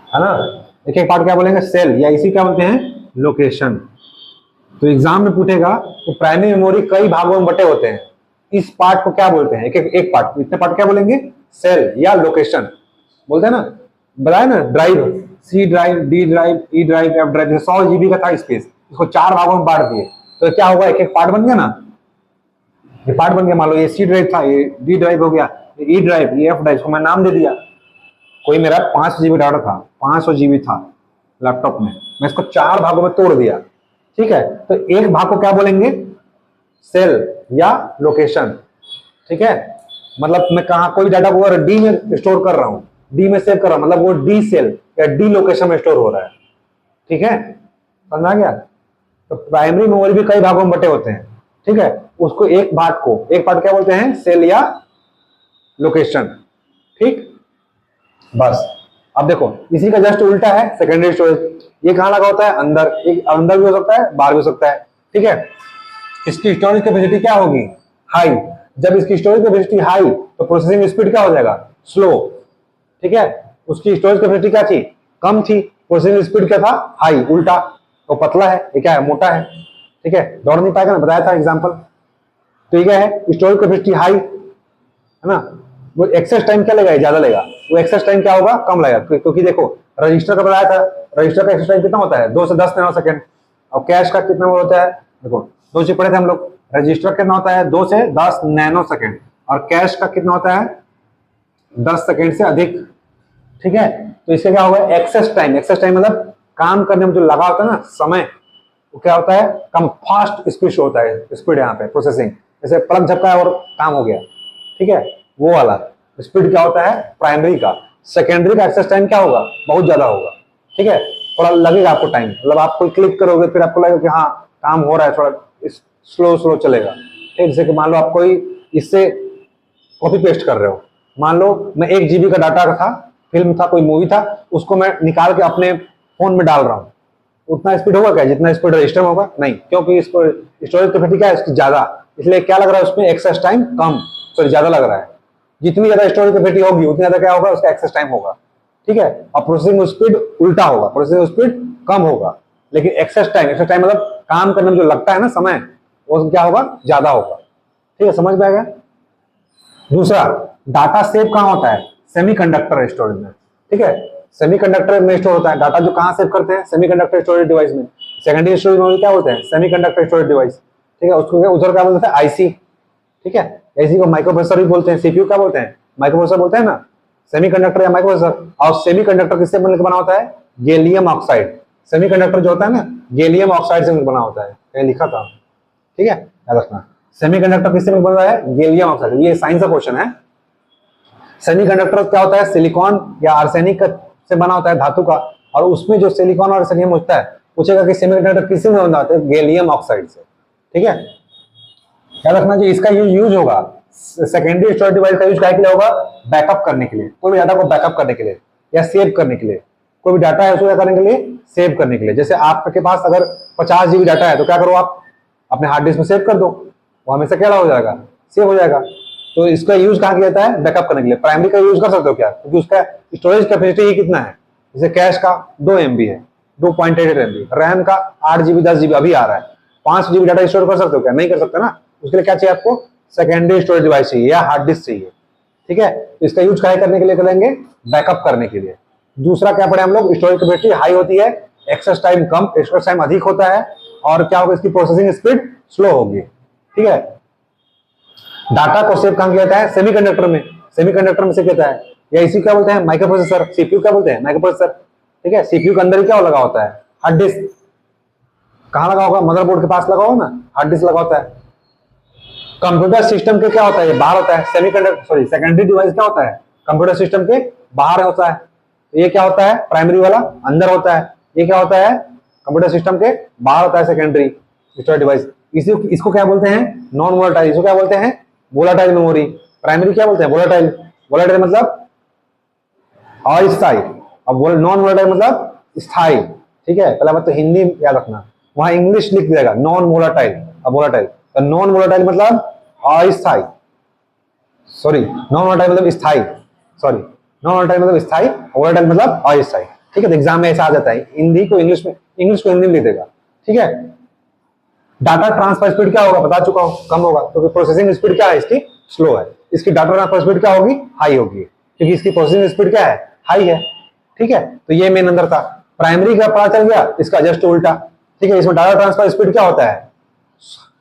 है ना। एक एक पार्ट क्या बोलेंगे, सेल, या इसी क्या बोलते हैं, लोकेशन। तो एग्जाम में पूछेगा कि प्राइमरी मेमोरी कई भागों में बटे होते हैं, इस पार्ट को क्या बोलते हैं, एक पार्ट, इतने पार्ट क्या बोलेंगे, सेल या लोकेशन बोलते हैं ना। बताया ना, drive, C drive, D drive, E drive, F drive, 100 GB का था स्पेस, इसको 4 भागों में बांट दिए, तो क्या होगा, एक एक पार्ट बन गया ना, ये पार्ट बन गया। मान लो ये सी ड्राइव था, ये डी ड्राइव हो गया, ये ई ड्राइव, ये एफ ड्राइव, इसको मैं नाम दे दिया। कोई मेरा 500 GB डाटा था, 500 GB था लैपटॉप में, मैं इसको 4 भागों में तोड़ दिया। ठीक है, तो एक भाग को क्या बोलेंगे, सेल या लोकेशन। ठीक है, मतलब मैं कहा कोई डाटा को अगर डी में स्टोर कर रहा हूं, डी में सेव कर रहा हूं, मतलब वो डी सेल या डी लोकेशन में स्टोर हो रहा है। ठीक है, समझ आ गया। तो प्राइमरी मेमोरी भी कई भागों में बटे होते हैं। ठीक है, उसको एक पार्ट क्या बोलते हैं, सेल या लोकेशन। ठीक, बस। अब देखो इसी का जस्ट उल्टा है सेकेंडरी स्टोरेज। ये कहां लगा होता है, अंदर, एक अंदर भी हो सकता है, बाहर भी हो सकता है। ठीक है, इसकी स्टोरेज कैपेसिटी क्या होगी, हाई। जब इसकी स्टोरेज कैपेसिटी हाई तो प्रोसेसिंग स्पीड क्या हो जाएगा, स्लो। ठीक है, उसकी स्टोरेज कैपेसिटी क्या थी, कम थी, प्रोसेसिंग स्पीड क्या था, हाई। उल्टा तो पतला है, ये क्या है, मोटा है। ठीक है, दौड़ नहीं पाएगा ना, बताया था एग्जांपल। तो ये क्या है, स्टोरेज कैपेसिटी हाई है ना, वो एक्सेस टाइम क्या लेगा, ज्यादा लेगा। वो एक्सेस टाइम क्या होगा, कम लगेगा, क्योंकि देखो रजिस्टर का बताया था, रजिस्टर का एक्सेस टाइम कितना होता है, 2 से 10 नैनो सेकंड। और कैश का कितना होता है, देखो दो चीज पढ़े थे हम लोग, रजिस्टर कितना होता है 2 से 10 नैनो सेकंड, और कैश का कितना होता है 10 सेकंड से अधिक। ठीक है, तो इससे क्या होगा, एक्सेस टाइम। एक्सेस टाइम मतलब काम करने में जो लगा होता है ना समय, वो क्या होता है, कम, फास्ट स्पीड होता है, स्पीड यहाँ पे प्रोसेसिंग, जैसे प्लग झपकाया और काम हो गया। ठीक है, वो वाला स्पीड क्या होता है प्राइमरी का। सेकेंडरी का एक्सेस टाइम क्या होगा, बहुत ज्यादा होगा। ठीक है, थोड़ा लगेगा आपको टाइम, मतलब आप कोई क्लिक करोगे फिर आपको लगेगा कि हाँ काम हो रहा है, थोड़ा स्लो स्लो चलेगा। ठीक, जैसे कि मान लो आप कोई इससे कॉपी पेस्ट कर रहे हो, मान लो मैं 1 GB का डाटा का था, फिल्म था, कोई मूवी था, उसको मैं निकाल के अपने फोन में डाल रहा हूँ, उतना स्पीड होगा क्या जितना स्पीड रजिस्टर में होगा, नहीं, क्योंकि इसको स्टोरेज कैपेसिटी क्या है इसकी ज्यादा, इसलिए क्या लग रहा है उसमें एक्सेस टाइम कम, सॉरी ज्यादा लग रहा है। जितनी ज्यादा स्टोरेज कैपेसिटी होगी उतनी ज्यादा क्या होगा, उसका एक्सेस टाइम होगा। ठीक है, और प्रोसेसिंग स्पीड उल्टा होगा, प्रोसेसिंग स्पीड कम होगा, लेकिन एक्सेस टाइम मतलब काम करने में जो लगता है ना समय, वो क्या होगा, ज्यादा होगा। ठीक है, समझ में आ गया। दूसरा, डाटा सेव कहाँ होता है, सेमीकंडक्टर स्टोरेज में। ठीक है, सेमीकंडक्टर में स्टोर होता है डाटा, जो कहाँ सेव करते हैं, सेमीकंडक्टर स्टोरेज डिवाइस में। सेकेंडरी स्टोरेज में क्या बोलते हैं, सेमीकंडक्टर स्टोरेज डिवाइस। ठीक है, उसको उधर क्या बोलते हैं, आईसी। ठीक है, आईसी को माइक्रोप्रोसेसर भी बोलते हैं, सीपीयू क्या बोलते हैं, माइक्रोप्रोसेसर बोलते हैं ना, सेमीकंडक्टर या माइक्रोप्रोसेसर। और सेमीकंडक्टर किससे मिलकर बना होता है, गैलियम ऑक्साइड। सेमीकंडक्टर जो होता है ना, गैलियम ऑक्साइड से बना होता है, कहीं लिखा था। ठीक है, याद रखना, सेमीकंडक्टर किससे बन रहा है, गैलियम ऑक्साइड। ये साइंस का क्वेश्चन है। सेमीकंडक्टर क्या होता है, सिलिकॉन या आर्सेनिक से बना होता है, धातु का, और उसमें जो सिलिकॉन और आर्सेनियम होता है, पूछेगा कि सेमीकंडक्टर किससे बना होता है, गैलियम ऑक्साइड से। ठीक है, याद रखना जी, इसका यूज होगा, सेकेंडरी स्टोरेज डिवाइस का यूज क्या के लिए होगा, बैकअप करने के लिए, कोई भी डाटा को बैकअप करने के लिए या सेव करने के लिए। कोई भी डाटा है उसको क्या करने के लिए, सेव करने के लिए। जैसे आपके पास अगर 50 GB डाटा है तो क्या करो, आप अपने हार्ड डिस्क में सेव कर दो, वो हमेशा क्या हो जाएगा, सेव हो जाएगा। तो इसका यूज कहाँ किया जाता है, बैकअप करने के लिए। प्राइमरी का यूज कर सकते हो क्या, क्योंकि उसका स्टोरेज कैपेसिटी ही कितना है, जैसे कैश का 2 MB है, 2.88 MB, रैम का 8 GB 10 GB अभी आ रहा है, 5 GB डाटा स्टोर कर सकते हो क्या, नहीं कर सकते ना। उसके लिए क्या चाहिए आपको, सेकेंडरी स्टोरेज डिवाइस चाहिए या हार्ड डिस्क चाहिए। ठीक है, तो इसका यूज क्या करने के लिए करेंगे, बैकअप करने के लिए। दूसरा क्या पढ़े हम लोग, स्टोरेज कैपेसिटी हाई होती है, एक्सेस टाइम कम, एक्सेस टाइम अधिक होता है, और क्या होगा, इसकी प्रोसेसिंग स्पीड स्लो होगी। ठीक है, डाटा को सेव कहां किया जाता है, सेमीकंडक्टर में। सेमीकंडक्टर में से कहता है, या इसी क्या बोलते हैं, माइक्रोप्रोसेसर। सीपीयू क्या बोलते हैं, माइक्रोप्रोसेसर। ठीक है, सीपीयू के अंदर ही क्या लगा होता है, हार्ड डिस्क। कहां लगा होगा, मदरबोर्ड के पास लगा होगा ना, हार्ड डिस्क लगा होता है। कंप्यूटर सिस्टम के क्या होता है, बाहर होता है, सेमीकंडक्टर सॉरी सेकेंडरी डिवाइस क्या होता है, कंप्यूटर सिस्टम के बाहर होता है। ये क्या होता है, प्राइमरी वाला अंदर होता है, ये क्या होता है, कंप्यूटर सिस्टम के बाहर होता है, सेकेंडरी स्टोरेज डिवाइस। इसको क्या बोलते हैं, नॉन वोलेटाइल। इसको क्या बोलते हैं, वोलेटाइल मेमोरी। प्राइमरी क्या बोलते हैं, वोलेटाइल। वोलेटाइल मतलब अस्थायी, अब नॉन वोलेटाइल मतलब स्थायी। ठीक है, पहला बात तो हिंदी याद रखना, वहां इंग्लिश लिख देगा नॉन वोलेटाइल। अब वोलेटाइल तो नॉन वोलेटाइल मतलब अस्थायी, सॉरी नॉन वोलेटाइल मतलब स्थायी, सॉरी नॉन वोलेटाइल मतलब स्थायी, वोलेटाइल मतलब अस्थायी। ठीक है, तो एग्जाम में ऐसा आ जाता है, हिंदी को इंग्लिश में, इंग्लिश को हिंदी में लिख देगा। ठीक है, डाटा ट्रांसफर स्पीड क्या होगा, बता चुका हूं, कम होगा, क्योंकि प्रोसेसिंग स्पीड क्या है इसकी, स्लो है। इसकी डाटा ट्रांसफर स्पीड क्या होगी, हाई होगी, क्योंकि इसकी प्रोसेसिंग स्पीड क्या है, हाई है। ठीक है, तो ये मेन अंदर था। प्राइमरी का पता चल गया, इसका जस्ट उल्टा। ठीक है, इसमें डाटा ट्रांसफर स्पीड क्या होता है,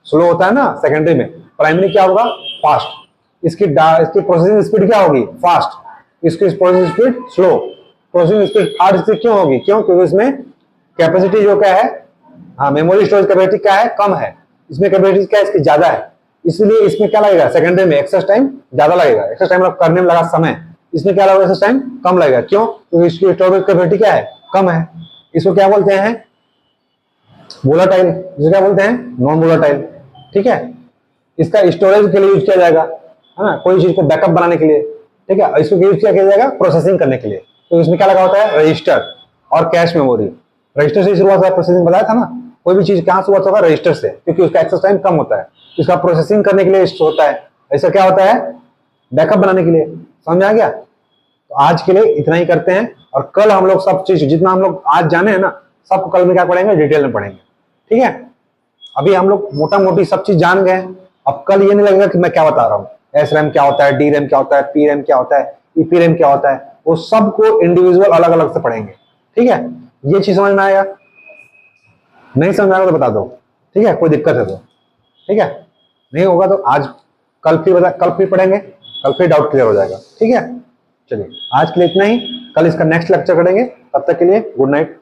स्लो होता है ना सेकेंडरी में, प्राइमरी क्या होगा, फास्ट। इसकी प्रोसेसिंग स्पीड क्या होगी, फास्ट, इसकी processing speed slow. Processing speed fast क्यों होगी, क्यों, क्योंकि इसमें कैपेसिटी जो क्या है, हाँ मेमोरी स्टोरेज कैपेसिटी क्या है, कम है, इसमें कैपेसिटी क्या है, इसकी ज्यादा है, इसलिए इसमें क्या लगेगा, सेकेंडरी में एक्सेस टाइम ज्यादा लगेगा। एक्सेस टाइम करने में लगा समय, इसमें क्या लगेगा, एक्सेस टाइम कम लगेगा, क्यों, क्योंकि इसकी स्टोरेज कैपेसिटी क्या है, कम है। इसको क्या बोलते हैं, वोलेटाइल, जिसे क्या बोलते हैं, नॉन वोलेटाइल। ठीक है, इसका स्टोरेज के लिए यूज किया जाएगा, है ना, कोई चीज को बैकअप बनाने के लिए। ठीक है, इसको यूज किया जाएगा प्रोसेसिंग करने के लिए। तो इसमें क्या लगा होता है, रजिस्टर और कैश मेमोरी। रजिस्टर से शुरुआत होता है प्रोसेसिंग, बताया था ना, कोई भी चीज कहाँ से हुआ होगा, रजिस्टर से, क्योंकि उसका एक्सेस टाइम कम होता है, इसका प्रोसेसिंग करने के लिए होता है, ऐसा क्या होता है, बैकअप बनाने के लिए। समझ आ गया? तो आज के लिए इतना ही करते हैं, और कल हम लोग सब चीज जितना हम लोग आज जाने हैं ना, सबको कल में क्या पढ़ेंगे, डिटेल में पढ़ेंगे। ठीक है? अभी हम लोग मोटा मोटी सब चीज जान गए। अब कल ये नहीं लगेगा कि मैं क्या बता रहा हूँ, एस रैम क्या होता है, डी रैम क्या होता है, पी रैम क्या होता है, ईपी रैम क्या होता है, वो सबको इंडिविजुअल अलग अलग से पढ़ेंगे। ठीक है? ये चीज समझ में आएगा? नहीं समझ में आएगा तो बता दो। ठीक है? कोई दिक्कत है तो ठीक है, नहीं होगा तो आज कल फिर पढ़ेंगे, कल फिर डाउट क्लियर हो जाएगा। ठीक है? चलिए आज के लिए इतना ही, कल इसका नेक्स्ट लेक्चर करेंगे। तब तक के लिए गुड नाइट।